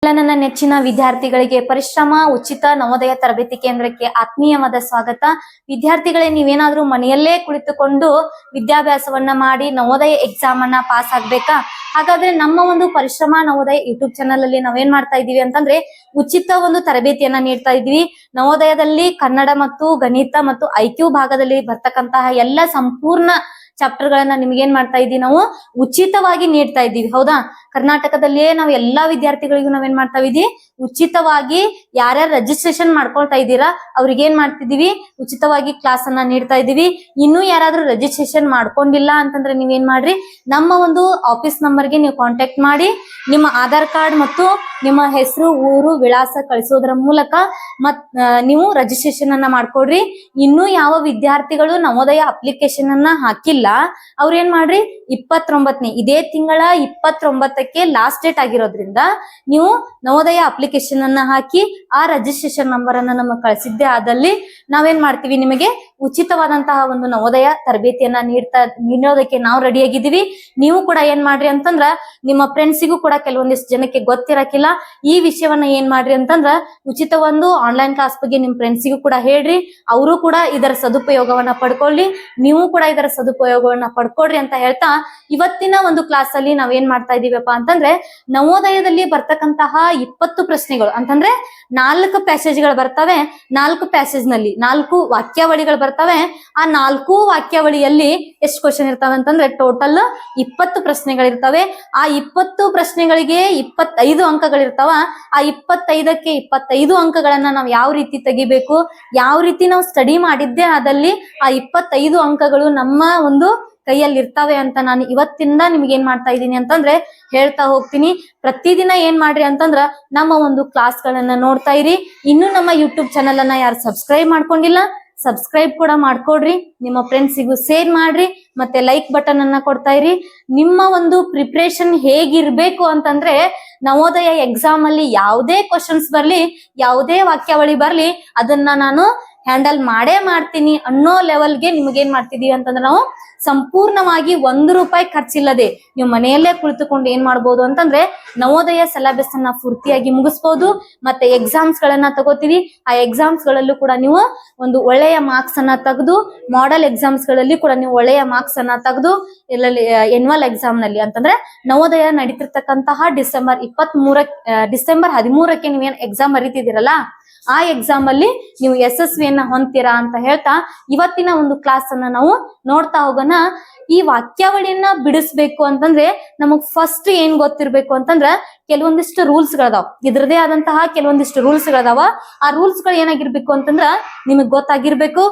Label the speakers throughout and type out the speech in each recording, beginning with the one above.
Speaker 1: ನನ್ನ ನೆಚ್ಚಿನ ವಿದ್ಯಾರ್ಥಿಗಳಿಗೆ ಪರಿಶ್ರಮ ಉಚಿತ ನವೋದಯ ತರಬೇತಿ ಕೇಂದ್ರಕ್ಕೆ ಆತ್ಮೀಯವಾದ ಸ್ವಾಗತ. ವಿದ್ಯಾರ್ಥಿಗಳೇ, ನೀವೇನಾದ್ರೂ ಮನೆಯಲ್ಲೇ ಕುಳಿತುಕೊಂಡು ವಿದ್ಯಾಭ್ಯಾಸವನ್ನ ಮಾಡಿ ನವೋದಯ ಎಕ್ಸಾಮ್ ಅನ್ನ ಪಾಸ್ ಆಗ್ಬೇಕಾ? ಹಾಗಾದ್ರೆ ನಮ್ಮ ಒಂದು ಪರಿಶ್ರಮ ನವೋದಯ ಯೂಟ್ಯೂಬ್ ಚಾನಲ್ ಅಲ್ಲಿ ನಾವೇನ್ ಮಾಡ್ತಾ ಇದೀವಿ ಅಂತಂದ್ರೆ ಉಚಿತ ಒಂದು ತರಬೇತಿಯನ್ನ ನೀಡ್ತಾ ಇದೀವಿ. ನವೋದಯದಲ್ಲಿ ಕನ್ನಡ ಮತ್ತು ಗಣಿತ ಮತ್ತು IQ ಭಾಗದಲ್ಲಿ ಬರ್ತಕ್ಕಂತಹ ಎಲ್ಲ ಸಂಪೂರ್ಣ ಚಾಪ್ಟರ್ ಗಳನ್ನ ನಿಮ್ಗೆ ಏನ್ ಮಾಡ್ತಾ ಇದೀವಿ, ನಾವು ಉಚಿತವಾಗಿ ನೀಡ್ತಾ ಇದ್ದೀವಿ. ಹೌದಾ? ಕರ್ನಾಟಕದಲ್ಲಿಯೇ ನಾವು ಎಲ್ಲಾ ವಿದ್ಯಾರ್ಥಿಗಳಿಗೂ ನಾವೇನ್ ಮಾಡ್ತಾ ಇದೀವಿ, ಉಚಿತವಾಗಿ ಯಾರ್ಯಾರು ರಿಜಿಸ್ಟ್ರೇಷನ್ ಮಾಡ್ಕೊಳ್ತಾ ಇದ್ದೀರಾ ಅವ್ರಿಗೆ ಏನ್ ಮಾಡ್ತಿದೀವಿ, ಉಚಿತವಾಗಿ ಕ್ಲಾಸ್ ಅನ್ನ ನೀಡ್ತಾ ಇದೀವಿ. ಇನ್ನು ಯಾರಾದ್ರೂ ರಿಜಿಸ್ಟ್ರೇಷನ್ ಮಾಡ್ಕೊಂಡಿಲ್ಲ ಅಂತಂದ್ರೆ ನೀವೇನ್ ಮಾಡ್ರಿ, ನಮ್ಮ ಒಂದು ಆಫೀಸ್ ನಂಬರ್ಗೆ ನೀವು ಕಾಂಟ್ಯಾಕ್ಟ್ ಮಾಡಿ ನಿಮ್ಮ ಆಧಾರ್ ಕಾರ್ಡ್ ಮತ್ತು ನಿಮ್ಮ ಹೆಸರು, ಊರು, ವಿಳಾಸ ಕಳಿಸೋದ್ರ ಮೂಲಕ ನೀವು ರಿಜಿಸ್ಟ್ರೇಷನ್ ಅನ್ನ ಮಾಡ್ಕೊಡ್ರಿ. ಇನ್ನು ಯಾವ ವಿದ್ಯಾರ್ಥಿಗಳು ನವೋದಯ ಅಪ್ಲಿಕೇಶನ್ ಅನ್ನ ಹಾಕಿಲ್ಲ ಅವ್ರ ಏನ್ ಮಾಡ್ರಿ, 29ನೇ ಇದೇ ತಿಂಗಳ 29ಕ್ಕೆ ಲಾಸ್ಟ್ ಡೇಟ್ ಆಗಿರೋದ್ರಿಂದ ನೀವು ನವೋದಯ ಅಪ್ಲಿಕೇಶನ್ ಅನ್ನ ಹಾಕಿ ಆ ರಿಜಿಸ್ಟ್ರೇಷನ್ ನಂಬರ್ ಅನ್ನ ನಮಗೆ ಕಳಿಸಿದ್ದೆ ಆದಲ್ಲಿ ನಾವೇನ್ ಮಾಡ್ತೀವಿ, ನಿಮಗೆ ಉಚಿತವಾದಂತಹ ಒಂದು ನವೋದಯ ತರಬೇತಿಯನ್ನ ನೀಡೋದಕ್ಕೆ ನಾವು ರೆಡಿ ಆಗಿದ್ದೀವಿ. ನೀವು ಕೂಡ ಏನ್ ಮಾಡ್ರಿ ಅಂತಂದ್ರ ನಿಮ್ಮ ಫ್ರೆಂಡ್ಸಿಗೂ ಕೂಡ ಕೆಲವೊಂದಿಷ್ಟು ಜನಕ್ಕೆ ಗೊತ್ತಿರಕಿಲ್ಲ ಈ ವಿಷಯವನ್ನ ಏನ್ ಮಾಡ್ರಿ ಅಂತಂದ್ರ ಉಚಿತ ಒಂದು ಆನ್ಲೈನ್ ಕ್ಲಾಸ್ ಬಗ್ಗೆ ನಿಮ್ ಫ್ರೆಂಡ್ಸಿಗೂ ಕೂಡ ಹೇಳ್ರಿ. ಅವರು ಕೂಡ ಇದರ ಸದುಪಯೋಗವನ್ನ ಪಡ್ಕೊಳ್ಳಿ, ನೀವು ಕೂಡ ಇದರ ಸದುಪಯೋಗವನ್ನ ಪಡ್ಕೊಳ್ರಿ ಅಂತ ಹೇಳ್ತಾ ಇವತ್ತಿನ ಒಂದು ಕ್ಲಾಸ್ ಅಲ್ಲಿ ನಾವ್ ಏನ್ ಮಾಡ್ತಾ ಇದೀವಪ್ಪ ಅಂತಂದ್ರೆ ನವೋದಯದಲ್ಲಿ ಬರ್ತಕ್ಕಂತಹ 20 ಪ್ರಶ್ನೆಗಳು ಅಂತಂದ್ರೆ 4 ಪ್ಯಾಸೇಜ್ಗಳು ಬರ್ತವೆ. 4 ಪ್ಯಾಸೇಜ್ ನಲ್ಲಿ 4 ವಾಕ್ಯಾವಳಿಗಳು ಬರ್ತವೆ. ಆ 4 ವಾಕ್ಯಾವಳಿಯಲ್ಲಿ ಎಷ್ಟು ಕ್ವಶನ್ ಇರ್ತವೆ ಅಂತಂದ್ರೆ ಟೋಟಲ್ 20 ಪ್ರಶ್ನೆಗಳಿರ್ತವೆ. ಆ 20 ಪ್ರಶ್ನೆಗಳಿಗೆ 25 ಅಂಕಗಳಿರ್ತಾವ. ಆ 25ಕ್ಕೆ 25 ಅಂಕಗಳನ್ನ ನಾವು ಯಾವ ರೀತಿ ತೆಗಿಬೇಕು, ಯಾವ ರೀತಿ ನಾವು ಸ್ಟಡಿ ಮಾಡಿದ್ದೆ ಆದಲ್ಲಿ ಆ 25 ಅಂಕಗಳು ನಮ್ಮ ಒಂದು ಕೈಯಲ್ಲಿ ಇರ್ತಾವೆ ಅಂತ ನಾನು ಇವತ್ತಿಂದ ನಿಮ್ಗೆ ಏನ್ ಮಾಡ್ತಾ ಇದ್ದೀನಿ ಅಂತಂದ್ರೆ ಹೇಳ್ತಾ ಹೋಗ್ತೀನಿ. ಪ್ರತಿದಿನ ಏನ್ ಮಾಡ್ರಿ ಅಂತಂದ್ರ ನಮ್ಮ ಒಂದು ಕ್ಲಾಸ್ ಗಳನ್ನ ನೋಡ್ತಾ ಇರಿ. ಇನ್ನು ನಮ್ಮ ಯೂಟ್ಯೂಬ್ ಚಾನಲ್ ಅನ್ನ ಯಾರು ಸಬ್ಸ್ಕ್ರೈಬ್ ಮಾಡ್ಕೊಂಡಿಲ್ಲ ಸಬ್ಸ್ಕ್ರೈಬ್ ಕೂಡ ಮಾಡ್ಕೊಡ್ರಿ, ನಿಮ್ಮ ಫ್ರೆಂಡ್ಸಿಗೂ ಶೇರ್ ಮಾಡ್ರಿ, ಮತ್ತೆ ಲೈಕ್ ಬಟನ್ ಅನ್ನ ಕೊಡ್ತಾ ಇರಿ. ನಿಮ್ಮ ಒಂದು ಪ್ರಿಪ್ರೇಷನ್ ಹೇಗಿರ್ಬೇಕು ಅಂತಂದ್ರೆ ನವೋದಯ ಎಕ್ಸಾಮ್ ಅಲ್ಲಿ ಯಾವುದೇ ಕ್ವಶನ್ಸ್ ಬರ್ಲಿ, ಯಾವುದೇ ವಾಕ್ಯಾವಳಿ ಬರ್ಲಿ, ಅದನ್ನ ನಾನು ಹ್ಯಾಂಡಲ್ ಮಾಡೇ ಮಾಡ್ತೀನಿ ಅನ್ನೋ ಲೆವೆಲ್ಗೆ ನಿಮ್ಗೇನ್ ಮಾಡ್ತಿದೀವಿ ಅಂತಂದ್ರೆ ನಾವು ಸಂಪೂರ್ಣವಾಗಿ 1 ರೂಪಾಯಿ ಖರ್ಚಿಲ್ಲದೆ ನೀವು ಮನೆಯಲ್ಲೇ ಕುಳಿತುಕೊಂಡು ಏನ್ ಮಾಡ್ಬೋದು ಅಂತಂದ್ರೆ ನವೋದಯ ಸಿಲೆಬಸ್ ಅನ್ನ ಪೂರ್ತಿಯಾಗಿ ಮುಗಿಸ್ಬೋದು. ಮತ್ತೆ ಎಕ್ಸಾಮ್ಸ್ ಗಳನ್ನ ತಗೋತೀವಿ. ಆ ಎಕ್ಸಾಮ್ಸ್ ಗಳಲ್ಲೂ ಕೂಡ ನೀವು ಒಂದು ಒಳ್ಳೆಯ ಮಾರ್ಕ್ಸ್ ಅನ್ನ ತೆಗೆದು, ಮಾಡೆಲ್ ಎಕ್ಸಾಮ್ಸ್ ಗಳಲ್ಲಿ ಕೂಡ ನೀವು ಒಳ್ಳೆಯ ಮಾರ್ಕ್ಸ್ ಅನ್ನ ತೆಗೆದು, ಎಲ್ಲಲ್ಲಿ ಎನ್ಯುವಲ್ ಎಕ್ಸಾಮ್ ನಲ್ಲಿ ಅಂತಂದ್ರೆ ನವೋದಯ ನಡೀತಿರ್ತಕ್ಕಂತಹ ಡಿಸೆಂಬರ್ 13ಕ್ಕೆ ನೀವೇನ್ ಎಕ್ಸಾಮ್ ಬರೀತಿದ್ದೀರಲ್ಲ ಆ ಎಕ್ಸಾಮ್ ಅಲ್ಲಿ ನೀವು ಯಶಸ್ವಿಯನ್ನ ಹೊಂದ್ತೀರಾ ಅಂತ ಹೇಳ್ತಾ ಇವತ್ತಿನ ಒಂದು ಕ್ಲಾಸ್ ಅನ್ನ ನಾವು ನೋಡ್ತಾ ಹೋಗೋಣ. ಈ ವಾಕ್ಯಾವಳಿಯನ್ನ ಬಿಡಿಸ್ಬೇಕು ಅಂತಂದ್ರೆ ನಮಗ್ ಫಸ್ಟ್ ಏನ್ ಗೊತ್ತಿರ್ಬೇಕು ಅಂತಂದ್ರ ಕೆಲವೊಂದಿಷ್ಟು ರೂಲ್ಸ್ ಗಳದಾವ. ಇದ್ರದೇ ಆದಂತಹ ಕೆಲವೊಂದಿಷ್ಟು ರೂಲ್ಸ್ ಗಳದಾವ. ಆ ರೂಲ್ಸ್ ಗಳು ಏನಾಗಿರ್ಬೇಕು ಅಂತಂದ್ರ ನಿಮಗ್ ಗೊತ್ತಾಗಿರ್ಬೇಕು.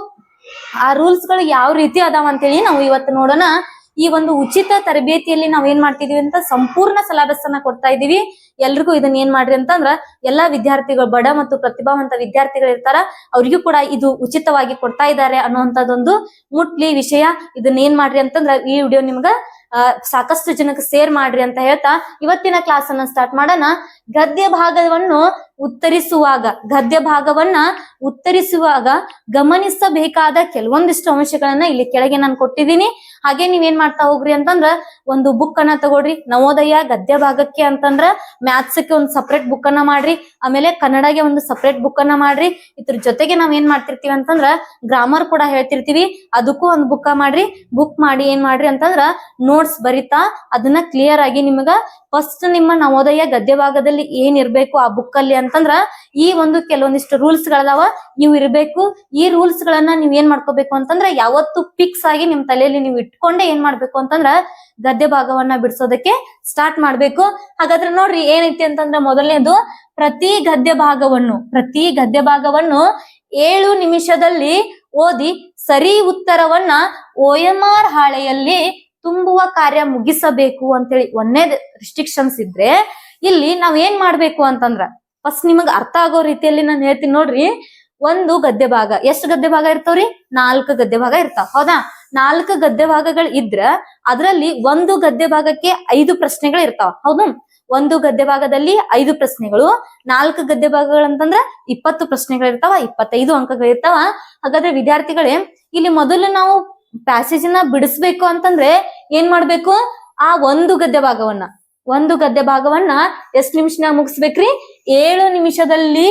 Speaker 1: ಆ ರೂಲ್ಸ್ ಗಳು ಯಾವ ರೀತಿ ಅದಾವ ಅಂತೇಳಿ ನಾವು ಇವತ್ತು ನೋಡೋಣ. ಈ ಒಂದು ಉಚಿತ ತರಬೇತಿಯಲ್ಲಿ ನಾವ್ ಏನ್ ಮಾಡ್ತಿದೀವಿ ಅಂತ ಸಂಪೂರ್ಣ ಸಿಲೆಬಸ್ ಅನ್ನ ಕೊಡ್ತಾ ಇದೀವಿ. ಎಲ್ರಿಗೂ ಇದನ್ನ ಏನ್ ಮಾಡ್ರಿ ಅಂತಂದ್ರ ಎಲ್ಲಾ ವಿದ್ಯಾರ್ಥಿಗಳು, ಬಡ ಮತ್ತು ಪ್ರತಿಭಾವಂತ ವಿದ್ಯಾರ್ಥಿಗಳು ಇರ್ತಾರ, ಅವ್ರಿಗೂ ಕೂಡ ಇದು ಉಚಿತವಾಗಿ ಕೊಡ್ತಾ ಇದ್ದಾರೆ ಅನ್ನುವಂಥದ್ದೊಂದು ಮುಟ್ಲಿ ವಿಷಯ. ಇದನ್ನ ಏನ್ ಮಾಡ್ರಿ ಅಂತಂದ್ರ ಈ ವಿಡಿಯೋ ನಿಮ್ಗ ಸಾಕಷ್ಟು ಜನಕ್ಕೆ ಶೇರ್ ಮಾಡ್ರಿ ಅಂತ ಹೇಳ್ತಾ ಇವತ್ತಿನ ಕ್ಲಾಸ್ ಅನ್ನ ಸ್ಟಾರ್ಟ್ ಮಾಡೋಣ. ಗದ್ಯ ಭಾಗವನ್ನ ಉತ್ತರಿಸುವಾಗ ಗಮನಿಸಬೇಕಾದ ಕೆಲವೊಂದಿಷ್ಟು ಅಂಶಗಳನ್ನ ಇಲ್ಲಿ ಕೆಳಗೆ ನಾನು ಕೊಟ್ಟಿದ್ದೀನಿ. ಹಾಗೆ ನೀವೇನ್ ಮಾಡ್ತಾ ಹೋಗ್ರಿ ಅಂತಂದ್ರ ಒಂದು ಬುಕ್ ಅನ್ನ ತಗೊಳ್ರಿ. ನವೋದಯ ಗದ್ಯ ಭಾಗಕ್ಕೆ ಅಂತಂದ್ರ ಮ್ಯಾಥ್ಸ್ಗೆ ಒಂದು ಸಪರೇಟ್ ಬುಕ್ ಅನ್ನ ಮಾಡ್ರಿ, ಆಮೇಲೆ ಕನ್ನಡಗೆ ಒಂದು ಸಪರೇಟ್ ಬುಕ್ ಅನ್ನ ಮಾಡ್ರಿ. ಇದ್ರ ಜೊತೆಗೆ ನಾವ್ ಏನ್ ಮಾಡ್ತಿರ್ತೀವಿ ಅಂತಂದ್ರ ಗ್ರಾಮರ್ ಕೂಡ ಹೇಳ್ತಿರ್ತೀವಿ, ಅದಕ್ಕೂ ಒಂದು ಬುಕ್ ಮಾಡ್ರಿ. ಬುಕ್ ಮಾಡಿ ಏನ್ ಮಾಡ್ರಿ ಅಂತಂದ್ರ ನೋಟ್ಸ್ ಬರಿತಾ ಅದನ್ನ ಕ್ಲಿಯರ್ ಆಗಿ ನಿಮಗ ಫಸ್ಟ್ ನಿಮ್ಮ ನವೋದಯ ಗದ್ಯ ಭಾಗದಲ್ಲಿ ಏನ್ ಇರ್ಬೇಕು ಆ ಬುಕ್ ಅಲ್ಲಿ ಅಂತಂದ್ರ ಈ ಒಂದು ಕೆಲವೊಂದಿಷ್ಟು ರೂಲ್ಸ್ ಗಳದಾವ, ಇವು ಇರ್ಬೇಕು. ಈ ರೂಲ್ಸ್ ಗಳನ್ನ ನೀವ್ ಏನ್ ಮಾಡ್ಕೋಬೇಕು ಅಂತಂದ್ರ ಯಾವತ್ತು ಫಿಕ್ಸ್ ಆಗಿ ನಿಮ್ ತಲೆಯಲ್ಲಿ ನೀವು ಇಟ್ಕೊಂಡೆ ಏನ್ ಮಾಡ್ಬೇಕು ಅಂತಂದ್ರ ಗದ್ಯ ಭಾಗವನ್ನ ಬಿಡಿಸೋದಕ್ಕೆ ಸ್ಟಾರ್ಟ್ ಮಾಡ್ಬೇಕು. ಹಾಗಾದ್ರೆ ನೋಡ್ರಿ ಏನೈತಿ ಅಂತಂದ್ರ ಮೊದಲನೇದು, ಪ್ರತಿ ಗದ್ಯ ಭಾಗವನ್ನು 7 ನಿಮಿಷದಲ್ಲಿ ಓದಿ ಸರಿ ಉತ್ತರವನ್ನ OMR ಹಾಳೆಯಲ್ಲಿ ತುಂಬುವ ಕಾರ್ಯ ಮುಗಿಸಬೇಕು ಅಂತೇಳಿ ಒಂದೇ ರಿಸ್ಟ್ರಿಕ್ಷನ್ಸ್ ಇದ್ರೆ ಇಲ್ಲಿ ನಾವ್ ಏನ್ ಮಾಡ್ಬೇಕು ಅಂತಂದ್ರ ಫಸ್ಟ್ ನಿಮಗ್ ಅರ್ಥ ಆಗೋ ರೀತಿಯಲ್ಲಿ ನಾನು ಹೇಳ್ತೀನಿ ನೋಡ್ರಿ. ಒಂದು ಗದ್ಯ ಭಾಗ, ಎಷ್ಟು ಗದ್ಯ ಭಾಗ ಇರ್ತಾವ್ರಿ? 4 ಗದ್ಯ ಭಾಗ ಇರ್ತಾವ. ಹೌದಾ? 4 ಗದ್ಯ ಭಾಗಗಳು ಇದ್ರ ಅದ್ರಲ್ಲಿ ಒಂದು ಗದ್ಯ ಭಾಗಕ್ಕೆ 5 ಪ್ರಶ್ನೆಗಳು ಇರ್ತಾವ. ಹೌದು? ಒಂದು ಗದ್ಯ ಭಾಗದಲ್ಲಿ 5 ಪ್ರಶ್ನೆಗಳು, 4 ಗದ್ಯ ಭಾಗಗಳಂತಂದ್ರ 20 ಪ್ರಶ್ನೆಗಳಿರ್ತಾವ, 25 ಅಂಕಗಳಿರ್ತಾವ. ಹಾಗಾದ್ರೆ ವಿದ್ಯಾರ್ಥಿಗಳೇ, ಇಲ್ಲಿ ಮೊದಲು ನಾವು ಪ್ಯಾಸೇಜ್ ನ ಬಿಡಿಸ್ಬೇಕು ಅಂತಂದ್ರೆ ಏನ್ ಮಾಡ್ಬೇಕು, ಆ ಒಂದು ಗದ್ಯ ಭಾಗವನ್ನ ಒಂದು ಗದ್ಯ ಭಾಗವನ್ನ ಎಷ್ಟ್ ನಿಮಿಷನಾಗ ಮುಗಿಸ್ಬೇಕ್ರಿ? 7 ನಿಮಿಷದಲ್ಲಿ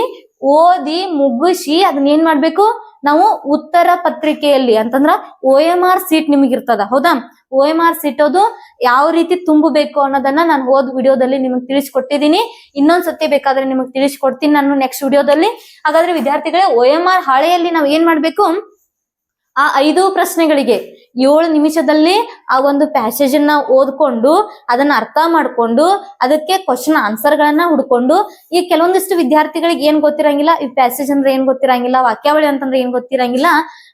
Speaker 1: ಓದಿ ಮುಗಿಸಿ ಅದನ್ನ ಏನ್ ಮಾಡ್ಬೇಕು ನಾವು ಉತ್ತರ ಪತ್ರಿಕೆಯಲ್ಲಿ ಅಂತಂದ್ರ OMR ಸೀಟ್ ನಿಮಗೆ ಇರ್ತದ. ಹೌದಾ? OMR ಸೀಟ್ ಅದು ಯಾವ ರೀತಿ ತುಂಬಬೇಕು ಅನ್ನೋದನ್ನ ನಾನು ಹೋದ್ ವಿಡಿಯೋದಲ್ಲಿ ನಿಮಗೆ ತಿಳಿಸ್ಕೊಟ್ಟಿದ್ದೀನಿ. ಇನ್ನೊಂದ್ಸತಿ ಬೇಕಾದ್ರೆ ನಿಮಗೆ ತಿಳಿಸ್ಕೊಡ್ತೀನಿ ನಾನು ನೆಕ್ಸ್ಟ್ ವಿಡಿಯೋದಲ್ಲಿ. ಹಾಗಾದ್ರೆ ವಿದ್ಯಾರ್ಥಿಗಳೇ, OMR ಹಾಳೆಯಲ್ಲಿ ನಾವ್ ಏನ್ ಮಾಡ್ಬೇಕು? ಆ 5 ಪ್ರಶ್ನೆಗಳಿಗೆ 7 ನಿಮಿಷದಲ್ಲಿ ಆ ಒಂದು ಪ್ಯಾಸೇಜ್ ಅನ್ನ ಓದ್ಕೊಂಡು ಅದನ್ನ ಅರ್ಥ ಮಾಡ್ಕೊಂಡು ಅದಕ್ಕೆ ಕ್ವಶನ್ ಆನ್ಸರ್ ಗಳನ್ನ ಹುಡ್ಕೊಂಡು, ಈ ಕೆಲವೊಂದಿಷ್ಟು ವಿದ್ಯಾರ್ಥಿಗಳಿಗೆ ಏನ್ ಗೊತ್ತಿರಂಗಿಲ್ಲ, ಈ ಪ್ಯಾಸೇಜ್ ಅಂದ್ರೆ ಏನ್ ಗೊತ್ತಿರಂಗಿಲ್ಲ, ವಾಕ್ಯಾವಳಿ ಅಂತಂದ್ರೆ ಏನ್ ಗೊತ್ತಿರಂಗಿಲ್ಲ.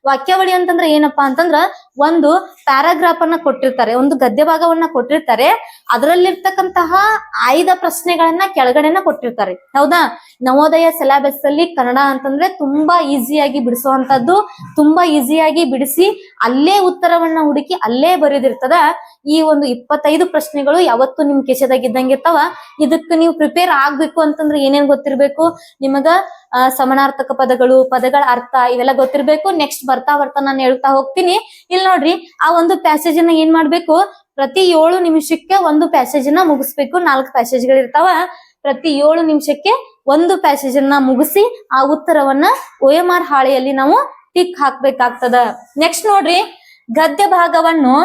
Speaker 1: ವಾಕ್ಯಾವಳಿ ಅಂತಂದ್ರೆ ಏನಪ್ಪಾ ಅಂತಂದ್ರ ಒಂದು ಪ್ಯಾರಾಗ್ರಾಫ್ ಅನ್ನ ಕೊಟ್ಟಿರ್ತಾರೆ, ಒಂದು ಗದ್ಯ ಭಾಗವನ್ನ ಕೊಟ್ಟಿರ್ತಾರೆ, ಅದರಲ್ಲಿರ್ತಕ್ಕಂತಹ ಆಯ್ದ ಪ್ರಶ್ನೆಗಳನ್ನ ಕೆಳಗಡೆನ ಕೊಟ್ಟಿರ್ತಾರೆ. ಹೌದಾ? ನವೋದಯ ಸಿಲೆಬಸ್ ಅಲ್ಲಿ ಕನ್ನಡ ಅಂತಂದ್ರೆ ತುಂಬಾ ಈಸಿಯಾಗಿ ಬಿಡಿಸುವಂತದ್ದು, ತುಂಬಾ ಈಸಿಯಾಗಿ ಬಿಡಿಸಿ ಅಲ್ಲೇ ಉತ್ತರವನ್ನ ಹುಡುಕಿ ಅಲ್ಲೇ ಬರೆದಿರ್ತದ. ಈ ಒಂದು 25 ಪ್ರಶ್ನೆಗಳು ಯಾವತ್ತು ನಿಮ್ ಕಿಶೆದಾಗಿದ್ದಂಗೆ ಇರ್ತಾವ. ಇದಕ್ಕೆ ನೀವು ಪ್ರಿಪೇರ್ ಆಗ್ಬೇಕು ಅಂತಂದ್ರೆ ಏನೇನ್ ಗೊತ್ತಿರ್ಬೇಕು? ನಿಮಗ ಸಮಾನಾರ್ಥಕ ಪದಗಳು, ಪದಗಳ ಅರ್ಥ ಇವೆಲ್ಲ ಗೊತ್ತಿರ್ಬೇಕು. ನೆಕ್ಸ್ಟ್ ಬರ್ತಾ ನಾನು ಹೇಳ್ತಾ ಹೋಗ್ತೀನಿ. ಇಲ್ಲಿ ನೋಡ್ರಿ, ಆ ಒಂದು ಪ್ಯಾಸೇಜ್ ಅನ್ನ ಏನ್ ಮಾಡ್ಬೇಕು? ಪ್ರತಿ 7 ನಿಮಿಷಕ್ಕೆ ಒಂದು ಪ್ಯಾಸೇಜ್ ಅನ್ನ ಮುಗಿಸ್ಬೇಕು. 4 ಪ್ಯಾಸೇಜ್ಗಳು ಇರ್ತಾವ. ಪ್ರತಿ 7 ನಿಮಿಷಕ್ಕೆ ಒಂದು ಪ್ಯಾಸೇಜ್ ಅನ್ನ ಮುಗಿಸಿ ಆ ಉತ್ತರವನ್ನ OMR ಹಾಳೆಯಲ್ಲಿ ನಾವು ಟಿಕ್ ಹಾಕ್ಬೇಕಾಗ್ತದ. ನೆಕ್ಸ್ಟ್ ನೋಡ್ರಿ, ಗದ್ಯ ಭಾಗವನ್ನು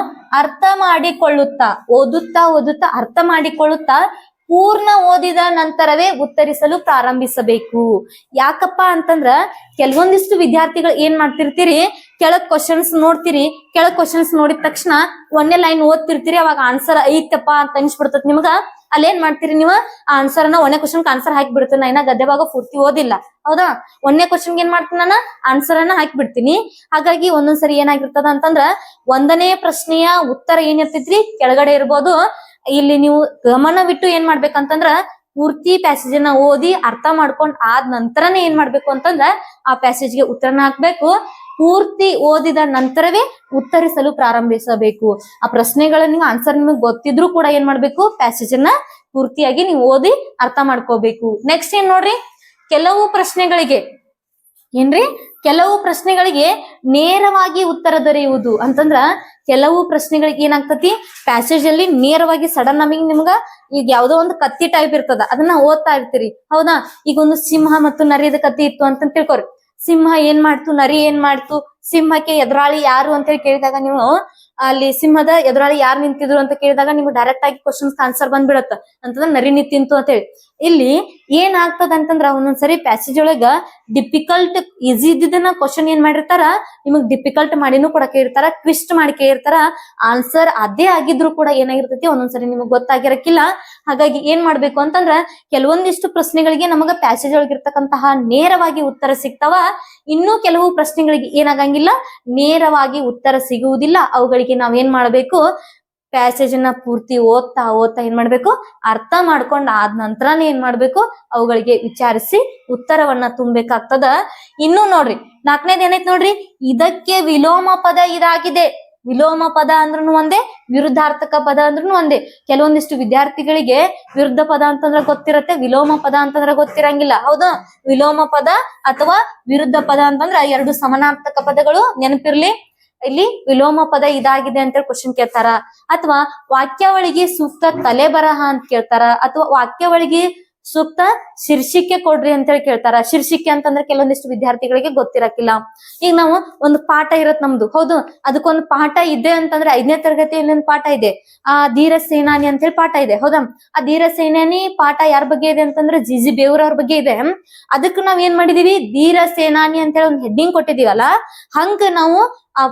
Speaker 1: ಅರ್ಥ ಮಾಡಿಕೊಳ್ಳುತ್ತಾ ಓದುತ್ತಾ ಅರ್ಥ ಮಾಡಿಕೊಳ್ಳುತ್ತಾ ಪೂರ್ಣ ಓದಿದ ನಂತರವೇ ಉತ್ತರಿಸಲು ಪ್ರಾರಂಭಿಸಬೇಕು. ಯಾಕಪ್ಪ ಅಂತಂದ್ರ ಕೆಲವೊಂದಿಷ್ಟು ವಿದ್ಯಾರ್ಥಿಗಳು ಏನ್ ಮಾಡ್ತಿರ್ತೀರಿ, ಕೆಳಗ್ ಕ್ವಶನ್ಸ್ ನೋಡ್ತೀರಿ, ಕೆಳಗ್ ಕ್ವಶನ್ಸ್ ನೋಡಿದ ತಕ್ಷಣ ಒಂದೇ ಲೈನ್ ಓದ್ತಿರ್ತೀರಿ, ಅವಾಗ ಆನ್ಸರ್ ಐತಪ್ಪ ಅಂತ ಅನ್ಸ್ಬಿಡ್ತದ ನಿಮ್ಗ. ಅಲ್ಲೇನ್ ಮಾಡ್ತೀರಿ ನೀವು? ಆ ಆನ್ಸರ್ ಅನ್ನ ಒಂದೇ ಕ್ವಶನ್ ಆನ್ಸರ್ ಹಾಕಿ ಬಿಡ್ತೀನಿ. ನಾ ಗದ್ಯ ಭಾಗ ಪೂರ್ತಿ ಓದಿಲ್ಲ. ಹೌದಾ? ಒಂದೇ ಕ್ವಶನ್ ಏನ್ ಮಾಡ್ತೀನಿ, ನಾನು ಆನ್ಸರ್ ಅನ್ನ ಹಾಕಿ ಬಿಡ್ತೀನಿ. ಹಾಗಾಗಿ ಒಂದೊಂದ್ಸರಿ ಏನಾಗಿರ್ತದ ಅಂತಂದ್ರ ಒಂದನೇ ಪ್ರಶ್ನೆಯ ಉತ್ತರ ಏನಿರ್ತೈತ್ರಿ ಕೆಳಗಡೆ ಇರ್ಬೋದು. ಇಲ್ಲಿ ನೀವು ಗಮನವಿಟ್ಟು ಏನ್ ಮಾಡ್ಬೇಕಂತಂದ್ರ ಪೂರ್ತಿ ಪ್ಯಾಸೇಜ್ ಅನ್ನ ಓದಿ ಅರ್ಥ ಮಾಡ್ಕೊಂಡ್ ಆದ ನಂತರನೇ ಏನ್ ಮಾಡ್ಬೇಕು ಅಂತಂದ್ರ ಆ ಪ್ಯಾಸೇಜ್ಗೆ ಉತ್ತರನ ಹಾಕ್ಬೇಕು. ಪೂರ್ತಿ ಓದಿದ ನಂತರವೇ ಉತ್ತರಿಸಲು ಪ್ರಾರಂಭಿಸಬೇಕು. ಆ ಪ್ರಶ್ನೆಗಳ ನೀವು ಆನ್ಸರ್ ನಿಮಗೆ ಗೊತ್ತಿದ್ರು ಕೂಡ ಏನ್ ಮಾಡ್ಬೇಕು? ಪ್ಯಾಸೇಜ್ ಅನ್ನ ಪೂರ್ತಿಯಾಗಿ ನೀವು ಓದಿ ಅರ್ಥ ಮಾಡ್ಕೋಬೇಕು. ನೆಕ್ಸ್ಟ್ ಏನ್ ನೋಡ್ರಿ, ಕೆಲವು ಪ್ರಶ್ನೆಗಳಿಗೆ ನೇರವಾಗಿ ಉತ್ತರ ದೊರೆಯುವುದು ಅಂತಂದ್ರ, ಕೆಲವು ಪ್ರಶ್ನೆಗಳಿಗೆ ಏನಾಗ್ತತಿ, ಪ್ಯಾಸೇಜ್ ಅಲ್ಲಿ ನೇರವಾಗಿ ಸಡನ್ ನಮಗೆ ನಿಮ್ಗ ಈಗ ಯಾವ್ದೋ ಒಂದು ಕತ್ತಿ ಟೈಪ್ ಇರ್ತದ, ಅದನ್ನ ಓದ್ತಾ ಇರ್ತೀರಿ. ಹೌದಾ? ಈಗ ಒಂದು ಸಿಂಹ ಮತ್ತು ನರಿಯದ ಕತ್ತಿ ಇತ್ತು ಅಂತ ತಿಳ್ಕೊರಿ. ಸಿಂಹ ಏನ್ ಮಾಡ್ತು, ನರಿ ಏನ್ ಮಾಡ್ತು, ಸಿಂಹಕ್ಕೆ ಎದುರಾಳಿ ಯಾರು ಅಂತ ಹೇಳಿ ಕೇಳಿದಾಗ ನೀವು ಅಲ್ಲಿ ಸಿಂಹದ ಎದುರಾಳಿ ಯಾರು ನಿಂತಿದ್ರು ಅಂತ ಕೇಳಿದಾಗ ನಿಮ್ಗೆ ಡೈರೆಕ್ಟ್ ಆಗಿ ಕ್ವಶನ್ಸ್ ಆನ್ಸರ್ ಬಂದ್ಬಿಡತ್ತ. ಅಂತಂದ್ರ ನರಿ ನಿಂತಿಂತು ಅಂತ ಹೇಳಿ. ಇಲ್ಲಿ ಏನ್ ಆಗ್ತದ ಅಂತಂದ್ರ ಒಂದೊಂದ್ಸರಿ ಪ್ಯಾಸೇಜ್ ಒಳಗ ಡಿಫಿಕಲ್ಟ್ ಈಸಿ ಇದ್ದಿದ್ದನ್ನ ಕ್ವಶನ್ ಏನ್ ಮಾಡಿರ್ತಾರ, ನಿಮಗ್ ಡಿಫಿಕಲ್ಟ್ ಮಾಡಿನೂ ಕೂಡ ಕೇಳಿರ್ತಾರ, ಟ್ವಿಸ್ಟ್ ಮಾಡಿ ಕೇಳಿರ್ತಾರ. ಆನ್ಸರ್ ಅದೇ ಆಗಿದ್ರು ಕೂಡ ಏನಾಗಿರ್ತೈತಿ ಒಂದೊಂದ್ಸರಿ ನಿಮಗ್ ಗೊತ್ತಾಗಿರಕ್ಕಿಲ್ಲ. ಹಾಗಾಗಿ ಏನ್ ಮಾಡ್ಬೇಕು ಅಂತಂದ್ರ ಕೆಲವೊಂದಿಷ್ಟು ಪ್ರಶ್ನೆಗಳಿಗೆ ನಮಗ ಪ್ಯಾಸೇಜ್ ಒಳಗಿರ್ತಕ್ಕಂತಹ ನೇರವಾಗಿ ಉತ್ತರ ಸಿಗ್ತಾವ. ಇನ್ನು ಕೆಲವು ಪ್ರಶ್ನೆಗಳಿಗೆ ಏನಾಗಂಗಿಲ್ಲ, ನೇರವಾಗಿ ಉತ್ತರ ಸಿಗುವುದಿಲ್ಲ. ಅವುಗಳಿಗೆ ನಾವೇನ್ ಮಾಡ್ಬೇಕು? ಪ್ಯಾಸೇಜ್ ಅನ್ನ ಪೂರ್ತಿ ಓದ್ತಾ ಏನ್ ಮಾಡ್ಬೇಕು? ಅರ್ಥ ಮಾಡ್ಕೊಂಡ್ ಆದ ನಂತರನೇ ಏನ್ ಮಾಡ್ಬೇಕು? ಅವುಗಳಿಗೆ ವಿಚಾರಿಸಿ ಉತ್ತರವನ್ನ ತುಂಬಬೇಕಾಗ್ತದ. ಇನ್ನು ನೋಡ್ರಿ, 4ನೇದು ಏನೈತ್ ನೋಡ್ರಿ, ಇದಕ್ಕೆ ವಿಲೋಮ ಪದ ಇದಾಗಿದೆ. ವಿಲೋಮ ಪದ ಅಂದ್ರೂ ಒಂದೇ, ವಿರುದ್ಧಾರ್ಥಕ ಪದ ಅಂದ್ರೂ ಒಂದೇ. ಕೆಲವೊಂದಿಷ್ಟು ವಿದ್ಯಾರ್ಥಿಗಳಿಗೆ ವಿರುದ್ಧ ಪದ ಅಂತಂದ್ರೆ ಗೊತ್ತಿರತ್ತೆ, ವಿಲೋಮ ಪದ ಅಂತಂದ್ರೆ ಗೊತ್ತಿರಂಗಿಲ್ಲ. ಹೌದಾ? ವಿಲೋಮ ಪದ ಅಥವಾ ವಿರುದ್ಧ ಪದ ಅಂತಂದ್ರ 2 ಸಮಾನಾರ್ಥಕ ಪದಗಳು ನೆನಪಿರ್ಲಿ. ಇಲ್ಲಿ ವಿಲೋಮ ಪದ ಇದಾಗಿದೆ ಅಂತ ಕ್ವಶನ್ ಕೇಳ್ತಾರ, ಅಥವಾ ವಾಕ್ಯಾವಳಿಗೆ ಸೂಕ್ತ ತಲೆ ಬರಹ ಅಂತ ಕೇಳ್ತಾರ, ಅಥವಾ ವಾಕ್ಯಾವಳಿಗೆ ಸೂಕ್ತ ಶೀರ್ಷಿಕೆ ಕೊಡ್ರಿ ಅಂತ ಹೇಳಿ ಕೇಳ್ತಾರ. ಶೀರ್ಷಿಕೆ ಅಂತಂದ್ರೆ ಕೆಲವೊಂದಿಷ್ಟು ವಿದ್ಯಾರ್ಥಿಗಳಿಗೆ ಗೊತ್ತಿರಕ್ಕಿಲ್ಲ. ಈಗ ನಾವು ಒಂದು ಪಾಠ ಇರತ್ ನಮ್ದು, ಹೌದು, ಅದಕ್ಕೊಂದು ಪಾಠ ಇದೆ ಅಂತಂದ್ರೆ 5ನೇ ತರಗತಿಯಲ್ಲಿ ಒಂದು ಪಾಠ ಇದೆ, ಆ ಧೀರ ಸೇನಾನಿ ಅಂತ ಹೇಳಿ ಪಾಠ ಇದೆ. ಹೌದಾ? ಆ ಧೀರ ಸೇನಾನಿ ಪಾಠ ಯಾರ ಬಗ್ಗೆ ಇದೆ ಅಂತಂದ್ರೆ GG ಬೇವೂರ್ ಬಗ್ಗೆ ಇದೆ. ಅದಕ್ಕೆ ನಾವ್ ಏನ್ ಮಾಡಿದೀವಿ, ಧೀರ ಸೇನಾನಿ ಅಂತ ಹೇಳಿ ಒಂದು ಹೆಡ್ಡಿಂಗ್ ಕೊಟ್ಟಿದೀವಲ್ಲ, ಹಂಗ ನಾವು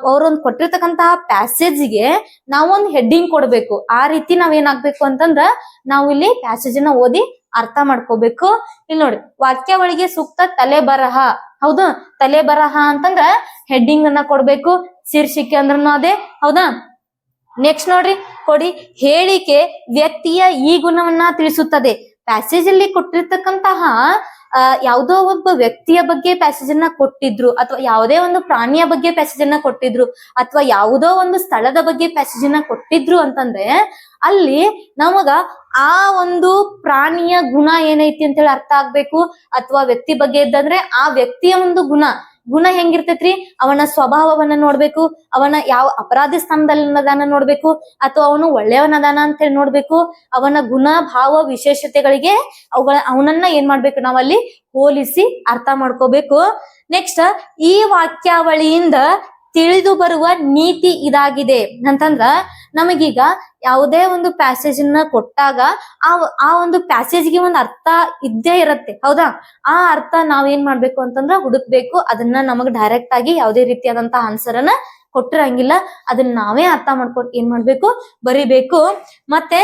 Speaker 1: ಅವ್ರೊಂದ್ ಕೊಟ್ಟಿರ್ತಕ್ಕಂತಹ ಪ್ಯಾಸೇಜ್ಗೆ ನಾವೊಂದು ಹೆಡ್ಡಿಂಗ್ ಕೊಡ್ಬೇಕು. ಆ ರೀತಿ ನಾವ್ ಏನಾಗ್ಬೇಕು ಅಂತಂದ್ರ ನಾವು ಇಲ್ಲಿ ಪ್ಯಾಸೇಜ್ ಅನ್ನ ಓದಿ ಅರ್ಥ ಮಾಡ್ಕೋಬೇಕು. ಇಲ್ಲಿ ನೋಡಿ, ವಾಕ್ಯಾವಳಿಗೆ ಸೂಕ್ತ ತಲೆ ಬರಹ. ಹೌದು, ತಲೆ ಬರಹ ಅಂತಂದ್ರ ಹೆಡ್ಡಿಂಗ್ ಅನ್ನ ಕೊಡ್ಬೇಕು. ಶೀರ್ಷಿಕೆ ಅಂದ್ರೂ ಅದೇ. ಹೌದಾ? ನೆಕ್ಸ್ಟ್ ನೋಡ್ರಿ, ಹೇಳಿಕೆ ವ್ಯಕ್ತಿಯ ಈ ಗುಣವನ್ನ ತಿಳಿಸುತ್ತದೆ. ಪ್ಯಾಸೇಜ್ ಅಲ್ಲಿ ಕೊಟ್ಟಿರ್ತಕ್ಕಂತಹ ಯಾವುದೋ ಒಬ್ಬ ವ್ಯಕ್ತಿಯ ಬಗ್ಗೆ ಪ್ಯಾಸೇಜ್ ಅನ್ನ ಕೊಟ್ಟಿದ್ರು, ಅಥವಾ ಯಾವುದೇ ಒಂದು ಪ್ರಾಣಿಯ ಬಗ್ಗೆ ಪ್ಯಾಸೇಜ್ ಅನ್ನ ಕೊಟ್ಟಿದ್ರು, ಅಥವಾ ಯಾವುದೋ ಒಂದು ಸ್ಥಳದ ಬಗ್ಗೆ ಪ್ಯಾಸೇಜ್ ಅನ್ನ ಕೊಟ್ಟಿದ್ರು ಅಂತಂದ್ರೆ ಅಲ್ಲಿ ನಮಗ ಆ ಒಂದು ಪ್ರಾಣಿಯ ಗುಣ ಏನೈತಿ ಅಂತ ಹೇಳಿ ಅರ್ಥ ಆಗ್ಬೇಕು. ಅಥವಾ ವ್ಯಕ್ತಿ ಬಗ್ಗೆ ಇದ್ದಂದ್ರೆ ಆ ವ್ಯಕ್ತಿಯ ಒಂದು ಗುಣ ಗುಣ ಹೆಂಗಿರ್ತೈತ್ರಿ, ಅವನ ಸ್ವಭಾವವನ್ನ ನೋಡ್ಬೇಕು, ಅವನ ಯಾವ ಅಪರಾಧಿ ಸ್ಥಾನದಲ್ಲಿ ನೋಡ್ಬೇಕು ಅಥವಾ ಅವನು ಒಳ್ಳೆಯವನದಾನ ಅಂತ ಹೇಳಿ ನೋಡ್ಬೇಕು. ಅವನ ಗುಣ ಭಾವ ವಿಶೇಷತೆಗಳಿಗೆ ಅವನನ್ನ ಏನ್ ಮಾಡ್ಬೇಕು, ನಾವಲ್ಲಿ ಹೋಲಿಸಿ ಅರ್ಥ ಮಾಡ್ಕೋಬೇಕು. ನೆಕ್ಸ್ಟ್, ಈ ವಾಕ್ಯಾವಳಿಯಿಂದ ತಿಳಿದು ಬರುವ ನೀತಿ ಇದಾಗಿದೆ ಅಂತಂದ್ರ, ನಮಗೀಗ ಯಾವುದೇ ಒಂದು ಪ್ಯಾಸೇಜ್ ಅನ್ನ ಕೊಟ್ಟಾಗ ಆ ಒಂದು ಪ್ಯಾಸೇಜ್ಗೆ ಒಂದು ಅರ್ಥ ಇದ್ದೇ ಇರತ್ತೆ, ಹೌದಾ? ಆ ಅರ್ಥ ನಾವೇನ್ ಮಾಡ್ಬೇಕು ಅಂತಂದ್ರ ಹುಡುಕ್ಬೇಕು. ಅದನ್ನ ನಮಗ್ ಡೈರೆಕ್ಟ್ ಆಗಿ ಯಾವುದೇ ರೀತಿಯಾದಂತ ಆನ್ಸರ್ ಅನ್ನ ಕೊಟ್ಟಿರಂಗಿಲ್ಲ, ಅದನ್ನ ನಾವೇ ಅರ್ಥ ಮಾಡ್ಕೊಂಡು ಏನ್ ಮಾಡ್ಬೇಕು, ಬರಿಬೇಕು. ಮತ್ತೆ